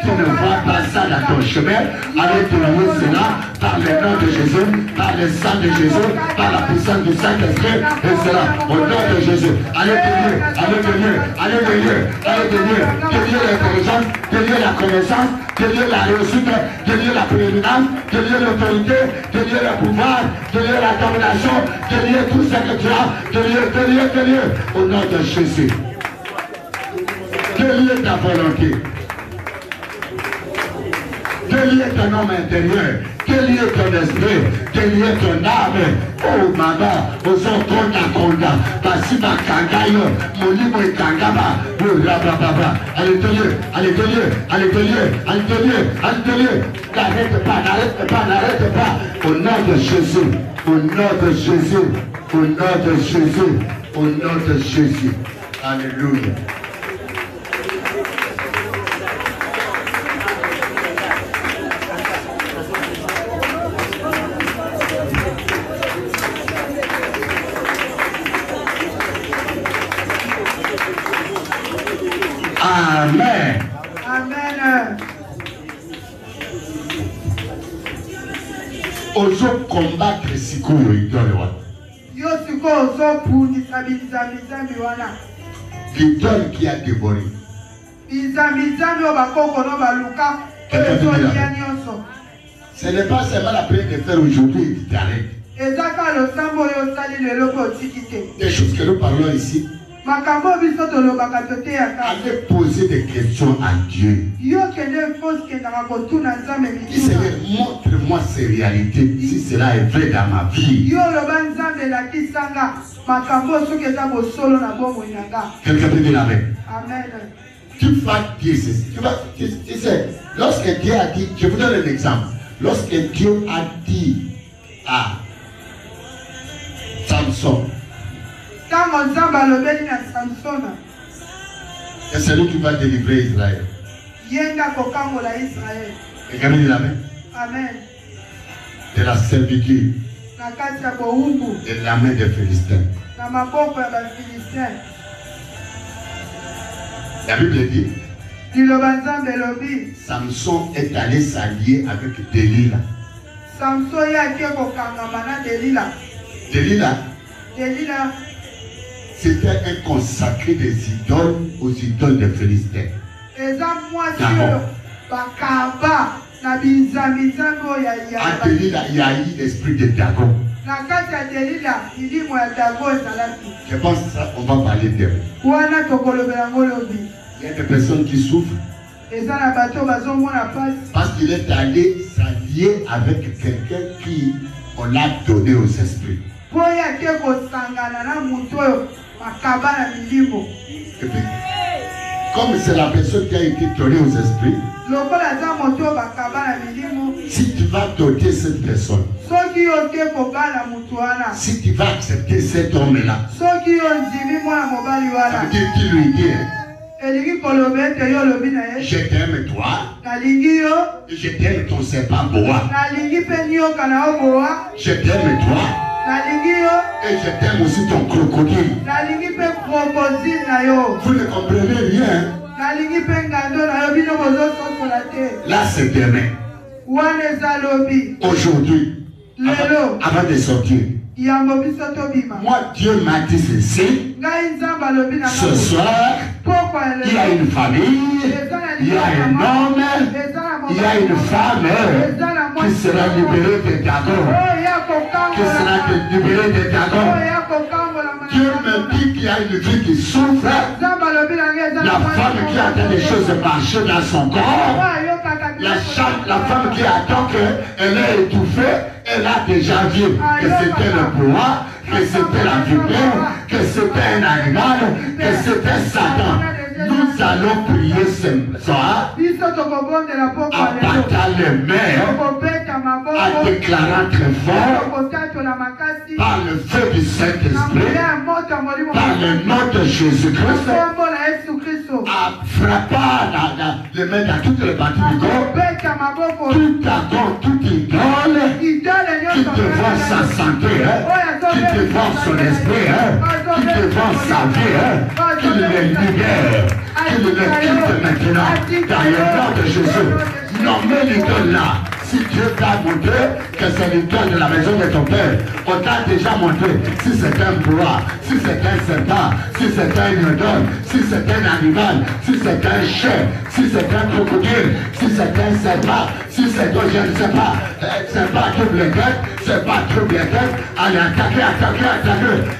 [SPEAKER 1] tu ne vois pas ça dans ton chemin. Allez délivrer cela par le nom de Jésus, par le sang de Jésus, par la puissance du Saint-Esprit, et cela au nom de Jésus. Allez délivrer, allez délivrer, allez délivrer, allez délivrer, délivrer l'intelligence, délivrer la connaissance, délivrer la réussite, délivrer la prééminence, délivrer l'autorité, délivrer le pouvoir, délivrer la domination, délivrer tout ce que tu as, délivrer, au nom de Jésus. Délivrer ta volonté. Délivrer ton homme intérieur. Délivrer ton esprit. Délivrer ton âme. Oh maman, ozo konda konda. Basima kangayo. Molimo ikangaba. Baba. Allez délivrer, allez délivrer, allez délivrer, allez délivrer, allez délivrer. N'arrête pas, n'arrête pas, n'arrête pas. Au nom de Jésus. Au nom de Jésus. Au nom de Jésus. Au nom de Jésus. Alléluia. Amen.
[SPEAKER 3] Amen.
[SPEAKER 1] Ozo combattre sikoyo idole.
[SPEAKER 3] Yo siko ozo punisa bizamizambi wana.
[SPEAKER 1] L'idole qui a dévoré.
[SPEAKER 3] Bizamizambi obakoko no baluka.
[SPEAKER 1] Ce n'est pas seulement la prière de faire aujourd'hui et tu t'arrêtes. Des choses que nous parlons ici. Allez poser des questions à Dieu. Seigneur, montre-moi ces réalités, si cela est vrai dans ma vie. Quelqu'un peut dire amen.
[SPEAKER 3] Amen.
[SPEAKER 1] Tu vas dire ceci. Tu sais, lorsque Dieu a dit, je vous donne un exemple. Lorsque Dieu a dit à Samson, c'est celui qui va délivrer Israël. Et quand il dit amen.
[SPEAKER 3] Amen.
[SPEAKER 1] De la servitude, de la main des Philistins. La Bible dit, Samson est allé s'allier avec Delilah. Delilah, c'était un consacré des idoles aux idoles des Philistins. À Delilah, il y a eu l'esprit de Dagon. Je pense que ça, on va parler d'elle. Il y a des personnes qui souffrent parce qu'il est allé s'allier avec quelqu'un qui on l'a donné aux esprits. Et puis, comme c'est la personne qui a été donnée aux esprits, si tu vas doter cette personne, si tu vas accepter cet homme-là, ça veut dire qu'il lui dit, je t'aime toi, et je t'aime ton serpent boa. Je t'aime toi, et je t'aime aussi ton crocodile. Vous ne comprenez rien. Là c'est demain. Aujourd'hui, avant de sortir, moi Dieu m'a dit ceci. Ce soir, il y a une famille, il y a un homme, il y a une femme qui sera libérée de Dagon. Qui sera libérée de Dagon. Dieu me dit qu'il y a une vie qui souffre. La femme qui attend des choses marcher dans son corps. La femme qui attend qu'elle est étouffée, elle a déjà vu que c'était le pouvoir, que c'était la vipère, que c'était un animal, que c'était Satan. Nous allons prier ce soir en battant les mains, en déclarant très fort, par le feu du Saint-Esprit, par le nom de Jésus-Christ, en frappant les mains dans toutes les parties du corps, tout accord, tout idole qui dévore sa santé, qui dévore son esprit, qui dévore sa vie, qui le libère. qu'il le quitte maintenant dans le nom de Jésus. Nommez l'idole là. Si Dieu t'a montré que c'est l'idole de la maison de ton père, on t'a déjà montré si c'est un bois, si c'est un serpent, si c'est un idole, si c'est un animal, si c'est un chien, si c'est un crocodile, si c'est un serpent, si c'est je ne sais pas, c'est pas double tête, c'est pas double tête, allez attaquer,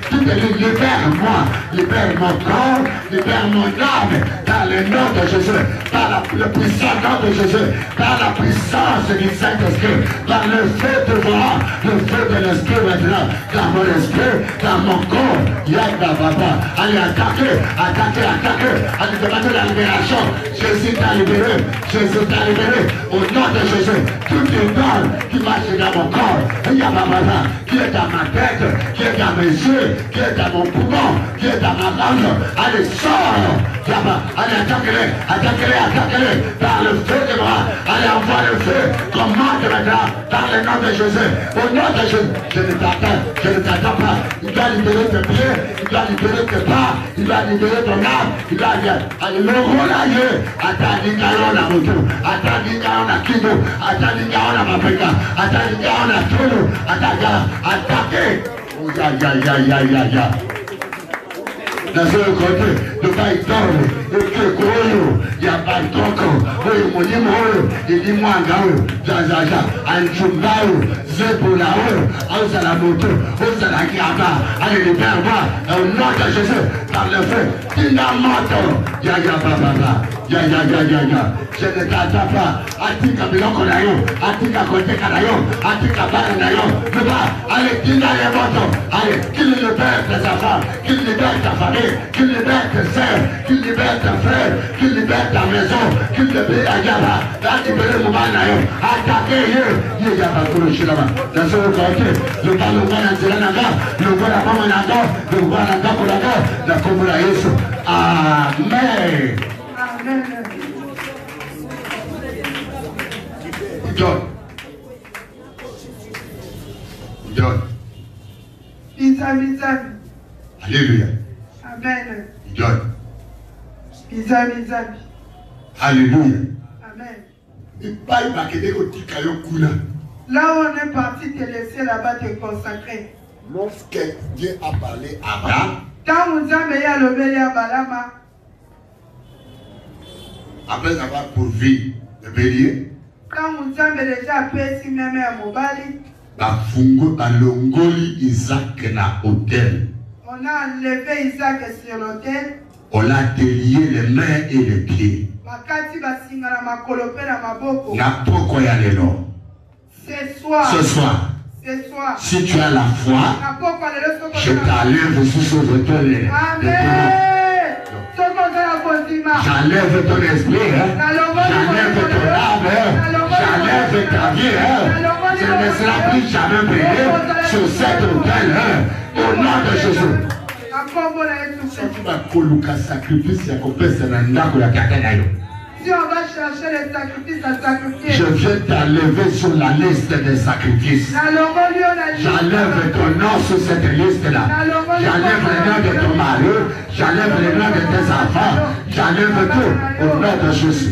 [SPEAKER 1] tu te dis libère-moi, libère mon corps, libère mon âme, dans le nom de Jésus, par le puissant nom de Jésus, par la puissance du Saint-Esprit, par le feu de moi, le feu de l'Esprit maintenant, dans mon esprit, dans mon corps, Yagba Baba, allez attaquer, allez demander la libération, Jésus t'a libéré, au nom de Jésus, toute une donne qui marche dans mon corps, Yagba Baba, qui est dans ma tête, qui est dans mes yeux, qui est dans mon poumon, qui est dans ma langue, allez sors, allez attaquez-les, par le feu de moi, allez envoie le feu, commande maintenant, par le nom de Jésus, au nom de Jésus, je ne t'attends pas, il doit libérer tes pieds, il doit libérer tes pas, il doit libérer ton âme, il doit aller le relayer, attendez-nous la moto, attendez-nous la kido, attendez-nous la mapeka, attendez-nous la tolo, attaquez, oh ya. Dans ce côté, de Baïton, et que Koyo, il y a Baïtoko, oui, mon numéro, il dit moi, Gao, Zazaja, Anchumbao, Zebulao, Osalamoto, Osalakiaba, allez les pères, au nom de Jésus, par le feu, Tinamoto, ya Baba, ya, je ne t'attends pas, Atika Biloko Nayo, Atika Koteka Nayo, Atika Bana Nayo, ne pas, allez, Tina Yamoto, allez, qu'il libère tes enfants, qu'il libère ta famille, qu'il libère tes sœurs, qu'il libère tes frères, qu'il libère ta maison, qu'il libère Yaba, libérer mon Nayo, attaquez-le, Yaba Kuroshirama, dans ce côté, le Balouman Anziranaga, le Guaramananga, le Guaranga Kuraga, la Komura Yesu, Amen. John. Alléluia.
[SPEAKER 3] Amen.
[SPEAKER 1] John.
[SPEAKER 3] Alléluia.
[SPEAKER 1] Amen.
[SPEAKER 3] Là où on est parti te laisser là-bas te consacrer.
[SPEAKER 1] Lorsque Dieu a parlé à Abraham, après avoir pourvu le bélier, Isaac na hôtel.
[SPEAKER 3] On a enlevé Isaac sur l'autel.
[SPEAKER 1] On a délié les mains et les pieds. Ce soir, si tu as la foi, je t'enlève sous ce autel. J'enlève ton esprit, j'enlève ton âme, j'enlève ta vie. Je ne serai plus jamais prié sur cet autel. Au nom de Jésus.
[SPEAKER 3] Si on va chercher les sacrifices à sacrifier,
[SPEAKER 1] je viens t'enlever sur la liste des sacrifices. J'enlève ton nom sur cette liste-là. J'enlève le nom de ton mari. J'enlève le nom de tes enfants. J'enlève tout au nom de Jésus.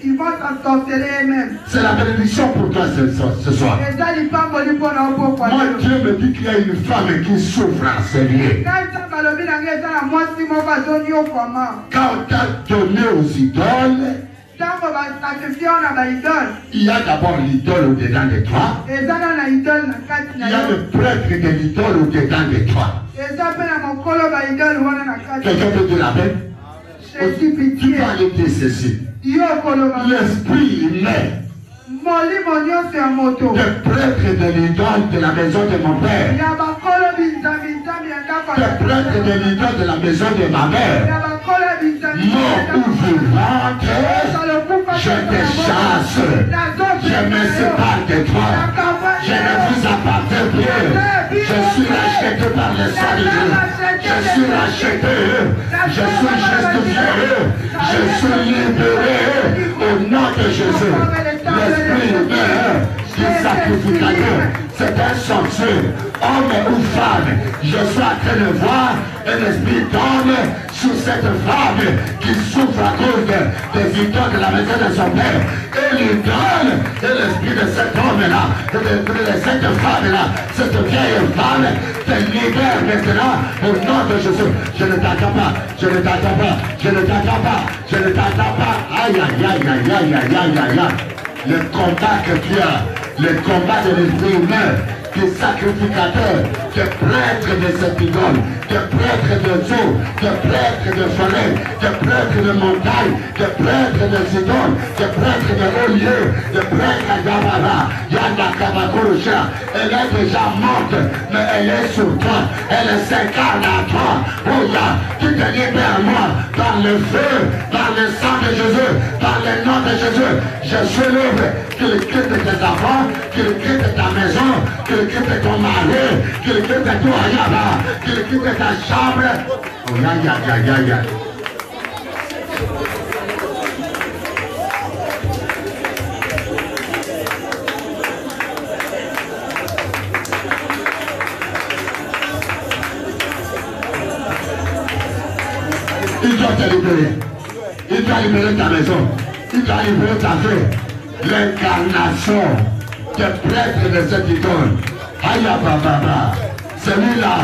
[SPEAKER 3] Ils vont s'en sortir eux-mêmes.
[SPEAKER 1] C'est la bénédiction pour toi ce soir. Moi, Dieu me dit qu'il y a une femme qui souffre en sérieux. Quand on t'a donné aux idoles, il y a d'abord l'idole au-dedans de toi. Il y a le prêtre de l'idole au-dedans de toi. Quelqu'un peut dire la même? Tu vas aller dire ceci. L'esprit humain, le prêtre de l'idole de la maison de mon père, le prêtre de l'idole de la maison de ma mère, mort ou vivante, je te chasse, je me sépare de toi, je ne vous appartiens plus, je suis racheté par le sang de Dieu, je suis racheté, je suis justifié, je suis libéré au nom de Jésus. L'esprit humain, qui est sacrificateur. C'est un sorcier, homme ou femme. Je suis en train de voir un esprit d'homme sur cette femme qui souffre à cause des victoires de la maison de son père. Et lui donne l'esprit de cet homme-là, de cette femme-là, cette vieille femme, te libère maintenant au nom de Jésus. Je ne t'attends pas, je ne t'attends pas, je ne t'attends pas, je ne t'attends pas. Aïe, aïe, aïe, aïe, aïe, aïe, aïe, aïe, aïe. Le combat que tu as, le combat de l'esprit humain, qui est sacrificateur, qui est prêtre de cette idole, qui est prêtre de eau, qui est prêtre de forêt, qui est prêtre de montagne, qui est prêtre de Sidon, qui est prêtre de haut lieu, qui est prêtre de Gabara, Yanda Kabakurusha. Elle est déjà morte, mais elle est sur toi, elle s'incarne à toi. Oh ya, tu te libères moi par le feu, par le sang de Jésus, par le nom de Jésus. Je suis libre, qu'il quitte tes enfants, qu'il quitte ta maison, qu'il quitte ton mari, qu'il quitte toi, Yaba, qu'il quitte ta chambre. Oh ya ya ya ya ya. Il doit te libérer. Il doit libérer ta maison. Il doit libérer ta vie. L'incarnation des prêtres de cette idole. Aïe Baba. Celui-là,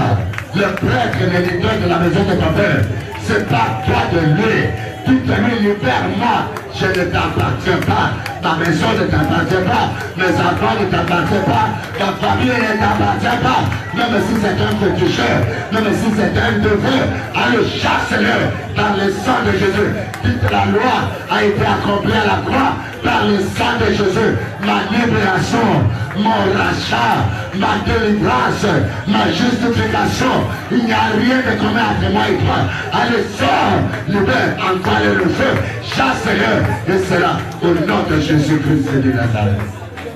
[SPEAKER 1] le prêtre et l'éditeur de la maison de ton père. C'est pas toi de lui. Tu te libères moi. Je ne t'appartiens pas. Ma maison ne t'appartient pas. Mes enfants ne t'appartiennent pas. Ta famille ne t'appartient pas. Même si c'est un féticheur, même si c'est un devoir, allez, chasse-le dans le sang de Jésus. Dites la loi a été accomplie à la croix par le sang de Jésus. Ma libération, mon rachat, ma délivrance, ma justification. Il n'y a rien de commun entre moi et toi. Allez, sors, libère, envoie-le le feu, chasse-le. Et c'est là, au nom de Jésus-Christ de Nazareth.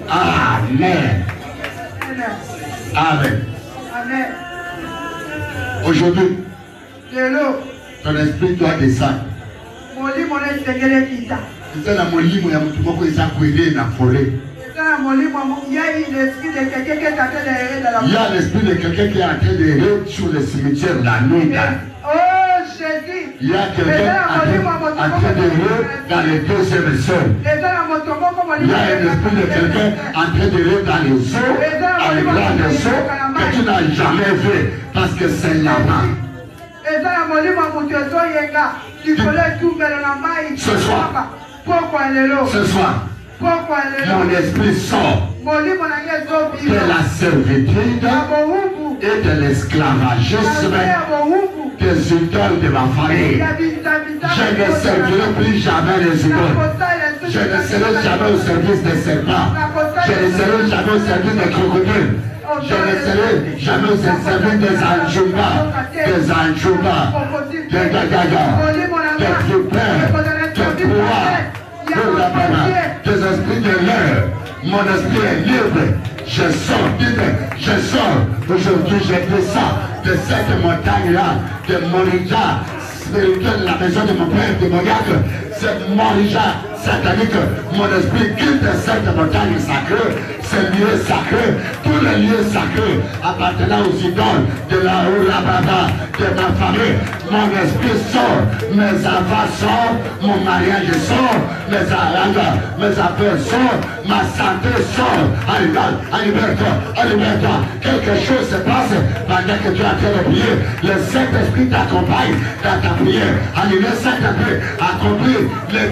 [SPEAKER 1] Amen. Amen.
[SPEAKER 3] Amen.
[SPEAKER 1] Aujourd'hui, ton esprit doit descendre. C'est la molimo ya mtu moko eza kwele na forêt. Il y a l'esprit de quelqu'un qui est en train d'errer sur le cimetière la nuit. Il y a quelqu'un en train d'errer dans les deuxièmes sol. Il y a un esprit de quelqu'un en train d'errer dans les eaux, dans les grandes eaux, que tu n'as jamais vu parce que c'est là-bas. Ce soir, mon esprit sort de la servitude et de l'esclavagisme des idoles de ma famille. Je ne servirai plus jamais les idoles. Je ne serai jamais au service des serpents. Je ne serai jamais au service des crocodiles. Je ne serai jamais au service des anjouba, des gaga, des tripins, des pouvoirs, des esprits de l'air. Mon esprit est libre. Je sors. Aujourd'hui, je descends de cette montagne-là, de Morija, spirituelle, la maison de mon père démoniaque. Cette Morija satanique, mon esprit quitte cette montagne sacrée, ce lieu sacré, tous les lieux sacrés appartenant aux idoles de la Ourababa, de ma famille. Mon esprit sort, mes enfants sortent, mon mariage sort, mes affaires sortent, ma santé sort. Allume-toi. Quelque chose se passe pendant que tu es en train de prier. Le Saint-Esprit t'accompagne dans ta prière. Allume le Saint-Esprit, accomplis les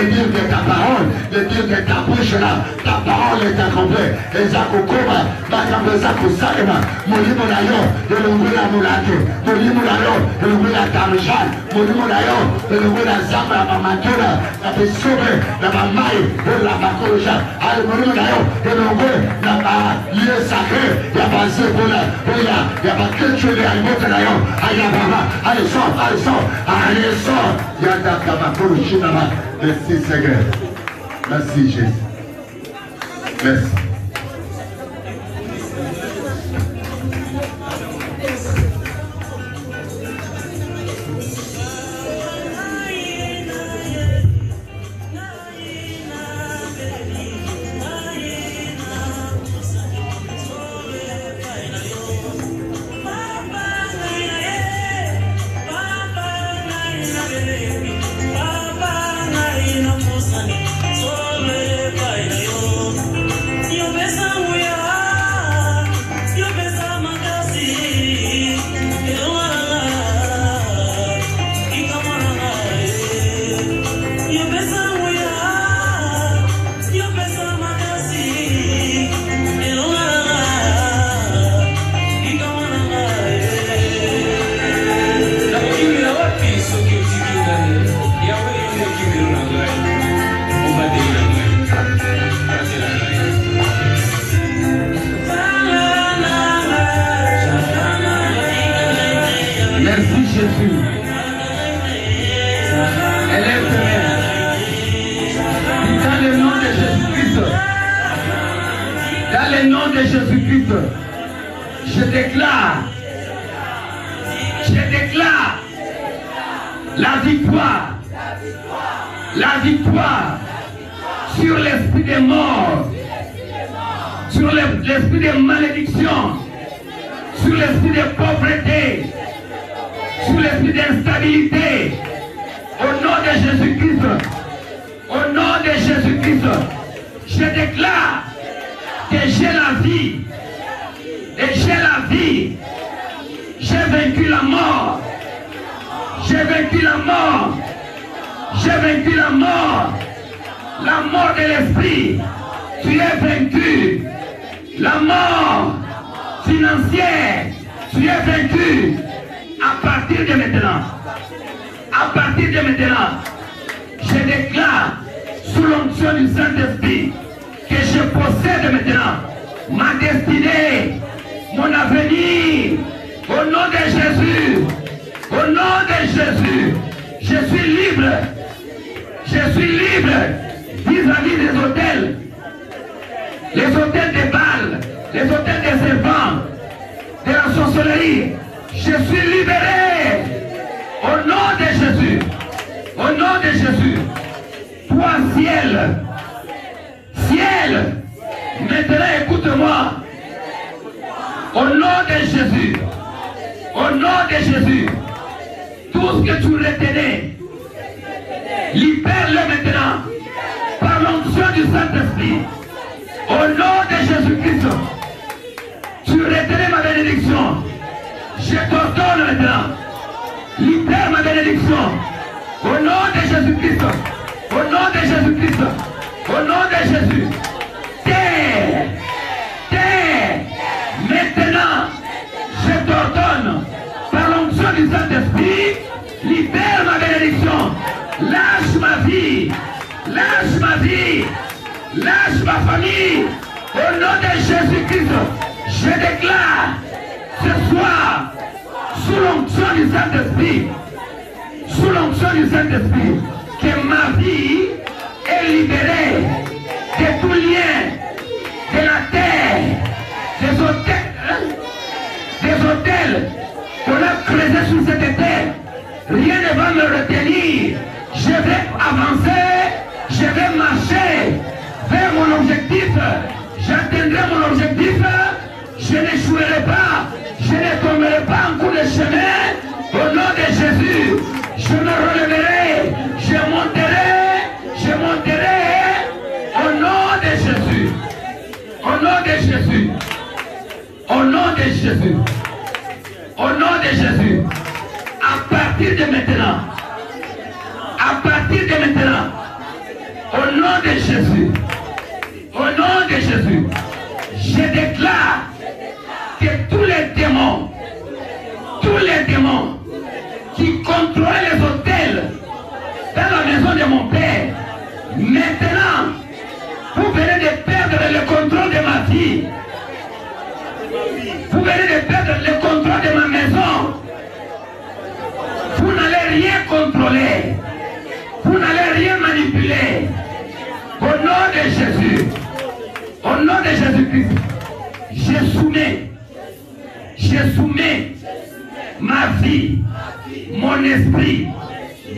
[SPEAKER 1] dires de ta parole, les dires de ta bouche là. Ta parole est accomplie. Ezakukuma, Bakambeza Kusalema, Molimulayo, Elungula Mulatu, Molimulayo, Elungula Tamjan, Molimulayo, Elungula Zama Mamatula, la Pessobe, la Mamai, la Bakoja, Al Molimulayo, Elungula, la lieu sacré, la Bazebola, Oya, la Bakutule, Al Motalayo, Ayabama, allez sort, Yanda Kabakuru Shinama, merci Seigneur, merci Jésus. Merci.
[SPEAKER 4] de Jésus-Christ, je déclare la victoire sur l'esprit des morts, sur l'esprit de malédiction, sur l'esprit de pauvreté, sur l'esprit d'instabilité. Au nom de Jésus-Christ, au nom de Jésus-Christ, je déclare que j'ai la vie, et j'ai la vie. J'ai vaincu la mort. J'ai vaincu la mort. J'ai vaincu la mort. La mort de l'esprit. Tu es vaincu. La mort financière. Tu es vaincu. À partir de maintenant. À partir de maintenant. Je déclare sous l'onction du Saint-Esprit que je possède maintenant ma destinée, mon avenir. Au nom de Jésus, au nom de Jésus, je suis libre. Je suis libre vis-à-vis des hôtels. Les hôtels des Baals, les hôtels des serpents, de la sorcellerie. Je suis libéré. Au nom de Jésus. Au nom de Jésus. Toi, ciel. Ciel. Maintenant, écoute-moi. Au nom de Jésus. Au nom de Jésus, tout ce que tu retenais, libère-le maintenant par l'onction du Saint-Esprit. Au nom de Jésus-Christ, tu retenais ma bénédiction. Je t'ordonne maintenant, libère ma bénédiction. Au nom de Jésus-Christ, au nom de Jésus-Christ, au nom de Jésus. Terre, maintenant, je t'ordonne, par l'onction du Saint-Esprit, libère ma bénédiction. Lâche ma vie. Lâche ma vie. Lâche ma famille. Au nom de Jésus-Christ, je déclare ce soir, sous l'onction du Saint-Esprit, sous l'onction du Saint-Esprit, que ma vie est libérée de tout lien, de la terre, des hôtels qu'on a creusé sur cette terre. Rien ne va me retenir. Je vais avancer, je vais marcher vers mon objectif. J'atteindrai mon objectif. Je n'échouerai pas, je ne tomberai pas en cours de chemin. Au nom de Jésus, je me relèverai, je monterai. Au nom de Jésus. Au nom de Jésus. Au nom de Jésus. Au nom de Jésus. À partir de maintenant. À partir de maintenant. Au nom de Jésus. Au nom de Jésus. Je déclare que tous les démons qui contrôlent les hôtels dans la maison de mon Père, maintenant, vous venez de perdre le contrôle de ma vie. Vous venez de perdre le contrôle de ma maison. Vous n'allez rien contrôler. Vous n'allez rien manipuler. Au nom de Jésus. Au nom de Jésus-Christ. Je soumets ma vie, mon esprit,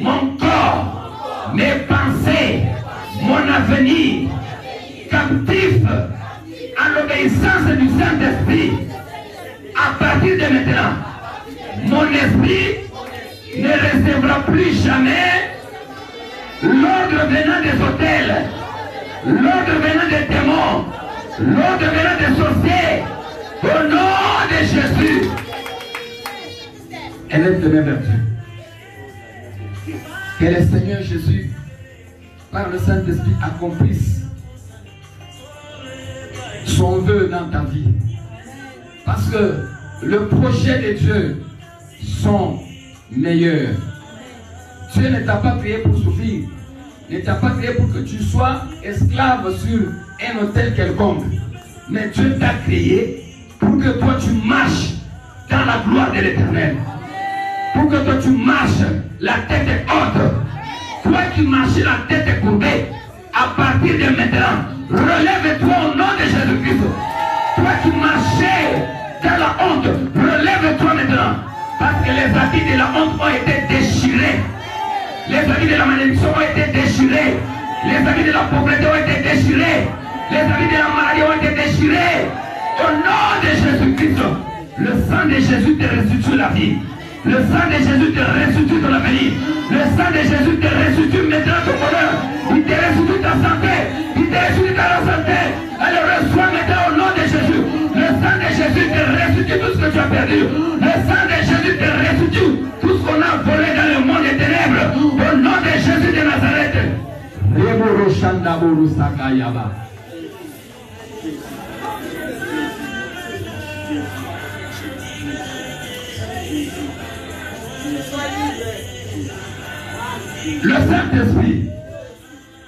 [SPEAKER 4] mon corps, mes pensées, mon avenir, captif à l'obéissance du Saint-Esprit. À partir de maintenant, mon esprit ne recevra plus jamais l'ordre venant des hôtels, l'ordre venant des démons, l'ordre venant des sorciers. Au nom de Jésus. Élève tes mains vers Dieu. Que le Seigneur Jésus, par le Saint-Esprit, accomplisse son vœu dans ta vie. Parce que le projet de Dieu sont meilleurs. Dieu ne t'a pas créé pour souffrir. Ne t'a pas créé pour que tu sois esclave sur un autel quelconque. Mais Dieu t'a créé pour que toi tu marches dans la gloire de l'Éternel. Pour que toi tu marches la tête haute. Toi qui marches la tête courbée, à partir de maintenant, relève-toi au nom de Jésus-Christ. Toi qui marchais dans la honte, relève-toi maintenant. Parce que les habits de la honte ont été déchirés. Les habits de la malédiction ont été déchirés. Les habits de la pauvreté ont été déchirés. Les habits de la maladie ont été déchirés. Au nom de Jésus-Christ, le sang de Jésus te restitue la vie. Le sang de Jésus te restitue ton avenir. Le sang de Jésus te restitue maintenant ton bonheur. Il te restitue ta santé. Il te restitue ta santé. Alors reçois maintenant au nom de Jésus. Le sang de Jésus te restitue tout ce que tu as perdu. Le sang de Jésus te restitue tout ce qu'on a volé dans le monde des ténèbres. Au nom de Jésus de Nazareth. Le Saint-Esprit,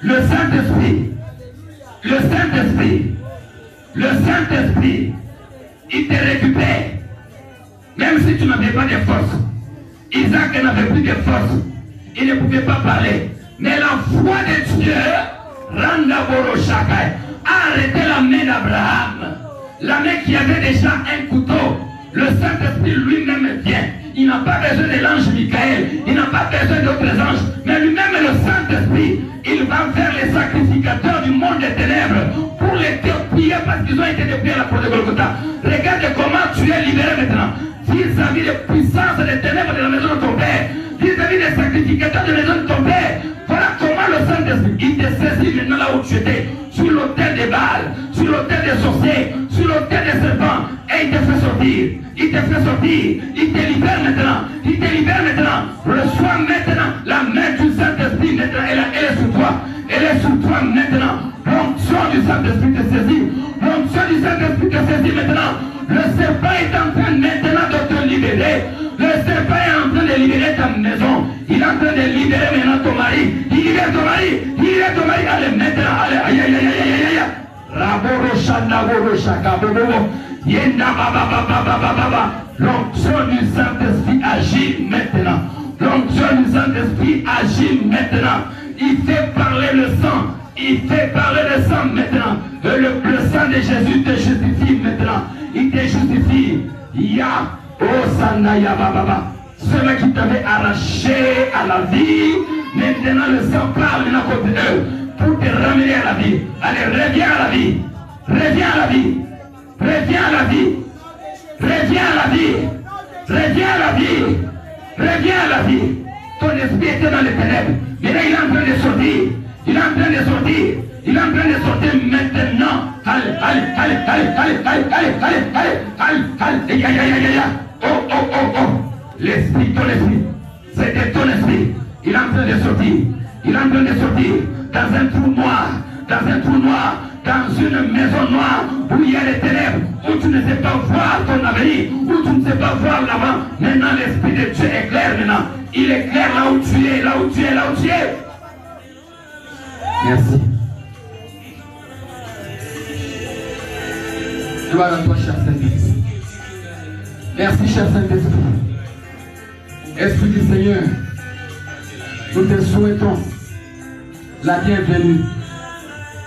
[SPEAKER 4] le Saint-Esprit, le Saint-Esprit, le Saint-Esprit, il te récupère. Même si tu n'avais pas de force. Isaac n'avait plus de force. Il ne pouvait pas parler. Mais la foi de Dieu, a arrêté la main d'Abraham. La main qui avait déjà un couteau. Le Saint-Esprit lui-même vient. Il n'a pas besoin de l'ange Michael. Il n'a pas besoin d'autres anges. Mais lui-même, le Saint-Esprit, il va vers les sacrificateurs du monde des ténèbres pour les dépouiller parce qu'ils ont été dépouillés à la croix de Golgotha. Regarde comment tu es libéré maintenant. Vis-à-vis des puissances des ténèbres de la maison de ton Père. Vis-à-vis des sacrificateurs de la maison de ton Père. Voilà comment le Saint-Esprit, il te saisit maintenant là où tu étais. Sur l'autel des Baals, sur l'autel des sorciers, sur l'autel des serpents. Et il te fait sortir. Il te fait sortir. Il te libère maintenant. Il te libère maintenant. Reçois maintenant la main du Saint-Esprit maintenant. Elle est sur toi. Elle est sur toi maintenant. L'onction du Saint-Esprit te saisit. L'onction du Saint-Esprit te saisit maintenant. Le serpent est en train maintenant de te libérer. Le serpent est en train de libérer ta maison. Il est en train de libérer maintenant ton mari. Il libère ton mari. Il libère ton mari. Allez maintenant. Allez. Aïe aïe aïe aïe aïe aïe. Raboro Shandaboro Shakabobo. Yenda baba baba baba baba. L'onction du Saint-Esprit agit maintenant. L'onction du Saint-Esprit agit maintenant. Il fait parler le sang. Il fait parler le sang maintenant. Le sang de Jésus te justifie maintenant. Il te justifie. Ya, oh Sandaya Baba. Ceux qui t'avaient arraché à la vie, maintenant le sang parle maintenant contre eux pour te ramener à la vie. Allez, reviens à la vie. Reviens à la vie. Reviens à la vie. Reviens à la vie. Reviens à la vie. Reviens à la vie. Ton esprit était dans les ténèbres. Mais là, il est en train de sortir. Il est en train de sortir. Il est en train de sortir maintenant. Allez, allez, allez, allez, allez, allez, allez, allez, allez, allez, allez, allez, allez, oh, oh, oh, oh. L'esprit, ton esprit. C'était ton esprit. Il est en train de sortir. Il est en train de sortir dans un trou noir. Dans un trou noir. Dans une maison noire où il y a des ténèbres, où tu ne sais pas voir ton avenir, où tu ne sais pas voir l'avant. Maintenant, l'esprit de Dieu est clair maintenant. Il est clair là où tu es, là où tu es, là où tu es. Merci. Gloire à toi, cher Saint-Esprit. Merci, cher Saint-Esprit. Esprit du Seigneur, nous te souhaitons la bienvenue.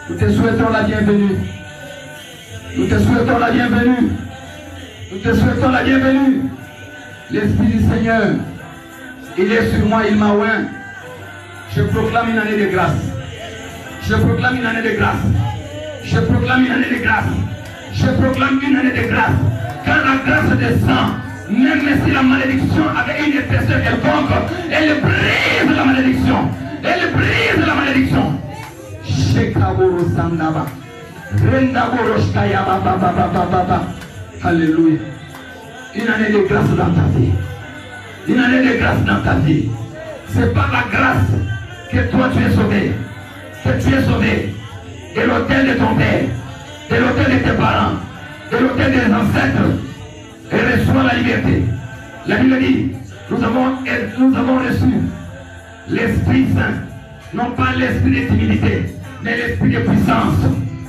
[SPEAKER 4] Nous te souhaitons la bienvenue. Nous te souhaitons la bienvenue. Nous te souhaitons la bienvenue. L'Esprit du Seigneur, il est sur moi, il m'a oint. Je proclame une année de grâce. Je proclame une année de grâce. Je proclame une année de grâce. Je proclame une année de grâce. Quand la grâce descend, même si la malédiction avait une épaisseur quelconque, elle brise la malédiction. Elle brise la malédiction. Alléluia. Une année de grâce dans ta vie. Une année de grâce dans ta vie. C'est par la grâce que toi tu es sauvé. Que tu es sauvé de l'autel de ton père, de l'autel de tes parents, de l'autel des ancêtres. Et reçois la liberté. La Bible dit, nous avons reçu l'Esprit Saint. Non pas l'esprit de timidité, mais l'esprit de puissance.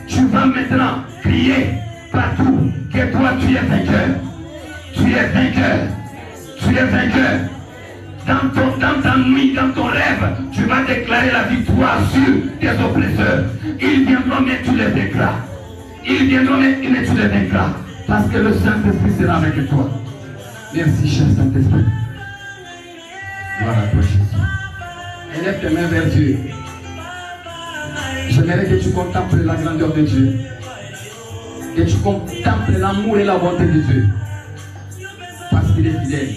[SPEAKER 4] Tu vas maintenant crier partout que toi tu es vainqueur. Tu es vainqueur. Tu es vainqueur. Dans ta nuit, dans ton rêve, tu vas déclarer la victoire sur tes oppresseurs. Ils viendront, mais tu les vaincras. Ils viendront, mais tu les vaincras. Parce que le Saint-Esprit sera avec toi. Merci, cher Saint-Esprit. Voilà toi, Jésus. Élève tes mains vers Dieu. J'aimerais que tu contemples la grandeur de Dieu. Que tu contemples l'amour et la bonté de Dieu. Parce qu'il est fidèle.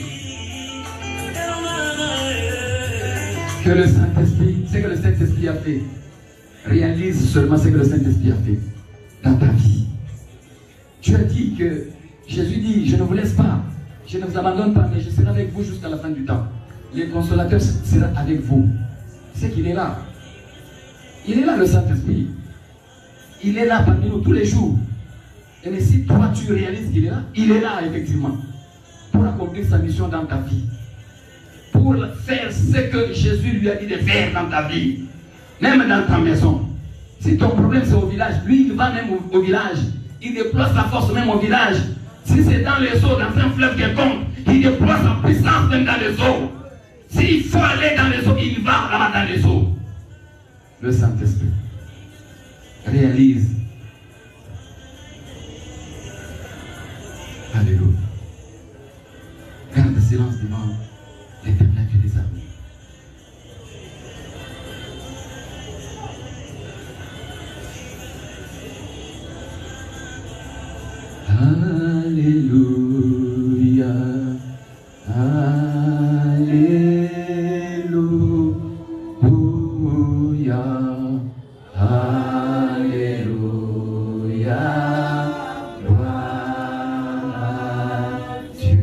[SPEAKER 4] Que le Saint-Esprit, ce que le Saint-Esprit a fait, réalise seulement ce que le Saint-Esprit a fait dans ta vie. Tu as dit que, Jésus dit, je ne vous laisse pas, je ne vous abandonne pas, mais je serai avec vous jusqu'à la fin du temps. Le consolateur sera avec vous. C'est qu'il est là. Il est là, le Saint-Esprit. Il est là parmi nous tous les jours. Et mais si toi tu réalises qu'il est là, il est là effectivement. Pour accomplir sa mission dans ta vie. Pour faire ce que Jésus lui a dit de faire dans ta vie. Même dans ta maison. Si ton problème c'est au village, lui il va même au village. Il déploie sa force même au village. Si c'est dans les eaux, dans un fleuve quelconque, il déploie sa puissance même dans les eaux. S'il faut aller dans les eaux, il va là-bas dans les eaux. Le Saint-Esprit réalise. Alléluia. Garde silence devant l'Éternel Dieu des armées. Alléluia. Alléluia. Alléluia. Gloire à Dieu.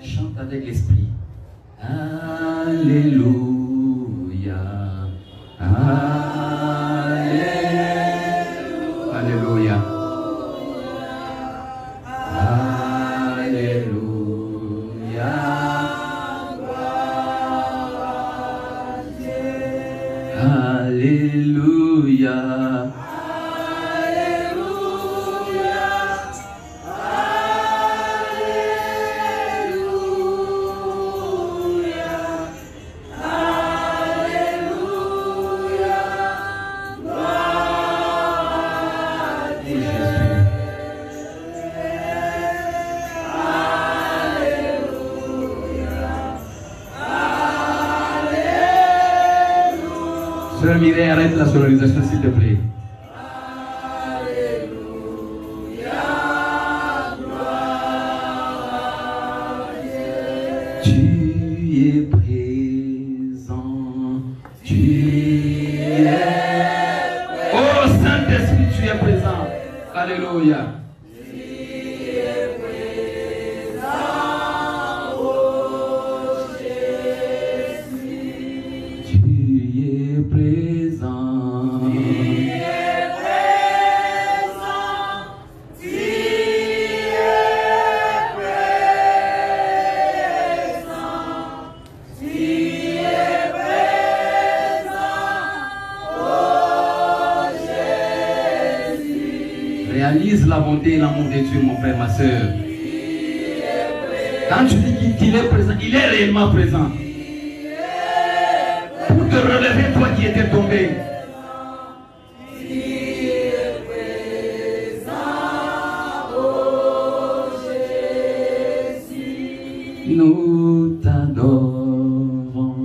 [SPEAKER 4] Chante avec l'esprit. Alléluia. Alléluia. Alléluia. Sœur Mireille, arrête la sonorisation s'il te plaît. Tu es présent, tu es présent. Oh Saint-Esprit, tu es présent. Alléluia. Réalise la bonté et l'amour de Dieu, mon frère, ma soeur. Quand tu dis qu'il est présent, il est réellement présent. Pour te relever, toi qui étais tombé. Nous t'adorons,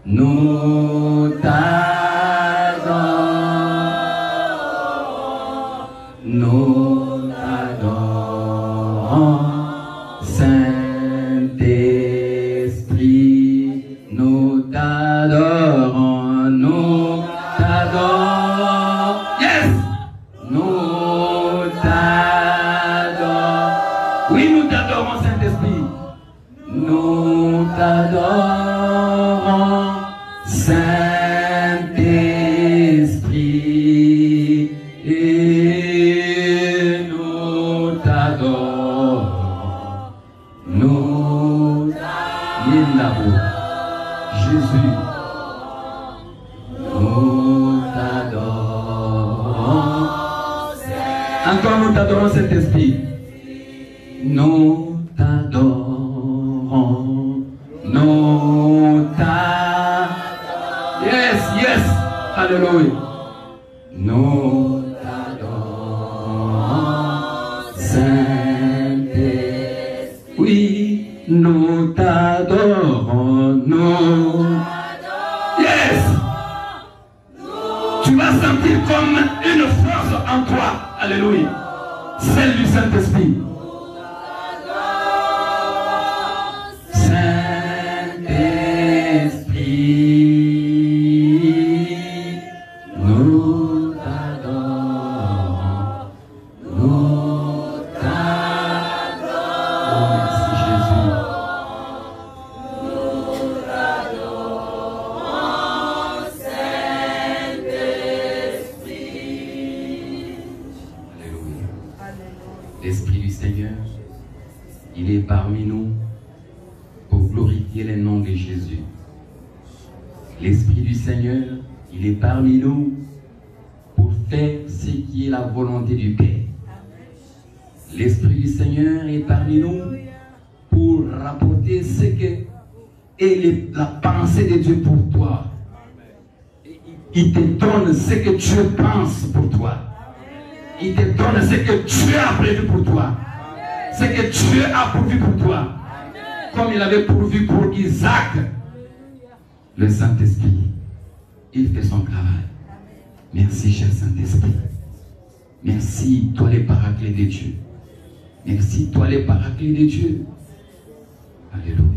[SPEAKER 4] nous t'adorons, nous t'adorons, Saint-Esprit, nous t'adorons, nous t'adorons, yes, nous t'adorons, oui nous t'adorons Saint-Esprit. Nous t'adorons, Saint-Esprit, et nous t'adorons, nous t'adorons, Jésus, nous t'adorons, encore nous t'adorons, Saint-Esprit, nous t'adorons. Nous t'adorons. Yes, yes. Alléluia. Nous t'adorons. Nous t'adorons, nous. Yes. Tu vas sentir comme une force en toi. Alléluia. Celle du Saint-Esprit. Saint-Esprit, nous t'adorons. Nous t'adorons. Oh, merci Jésus. L'Esprit du Seigneur, il est parmi nous pour glorifier le nom de Jésus. L'Esprit du Seigneur, il est parmi nous pour faire ce qui est la volonté du Père. L'Esprit du Seigneur est parmi nous pour rapporter ce que est la pensée de Dieu pour toi. Il te donne ce que Dieu pense pour toi. Il te donne ce que Dieu a prévu pour toi. Ce que Dieu a pourvu pour toi. Comme il avait pourvu pour Isaac. Le Saint-Esprit, il fait son travail. Merci, cher Saint-Esprit. Merci, toi les paraclés de Dieu. Merci, toi les paraclés de Dieu. Alléluia.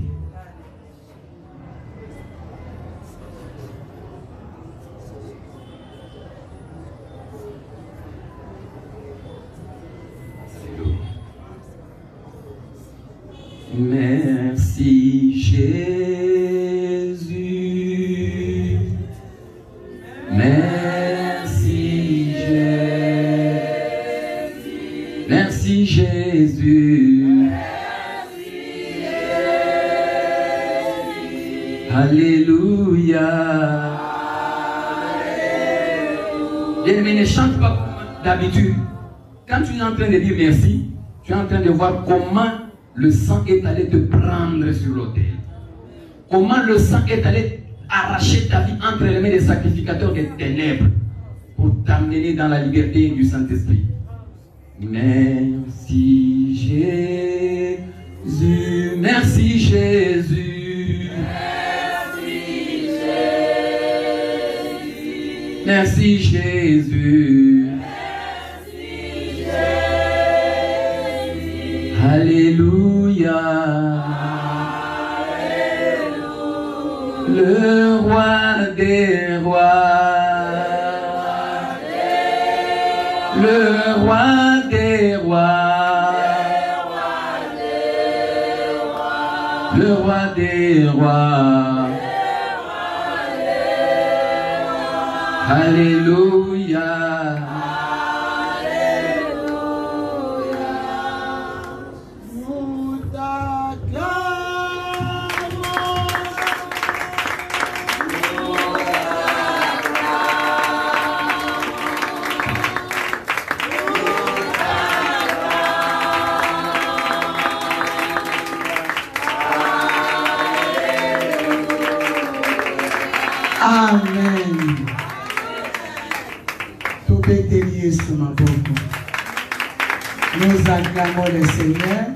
[SPEAKER 4] Merci Jésus. Merci Jésus. Merci Jésus. Alléluia. Bien-aimé, ne chante pas comme d'habitude. Quand tu es en train de dire merci, tu es en train de voir comment le sang est allé te prendre sur l'autel. Comment le sang est allé arracher ta vie entre les mains des sacrificateurs des ténèbres pour t'amener dans la liberté du Saint-Esprit. Merci Jésus. Merci Jésus. Merci Jésus. Alléluia. Le roi des rois. Le roi des rois. Le roi des rois. Alléluia.
[SPEAKER 3] Amen. Tout est lié sur ma bouche. Nous acclamons le Seigneur.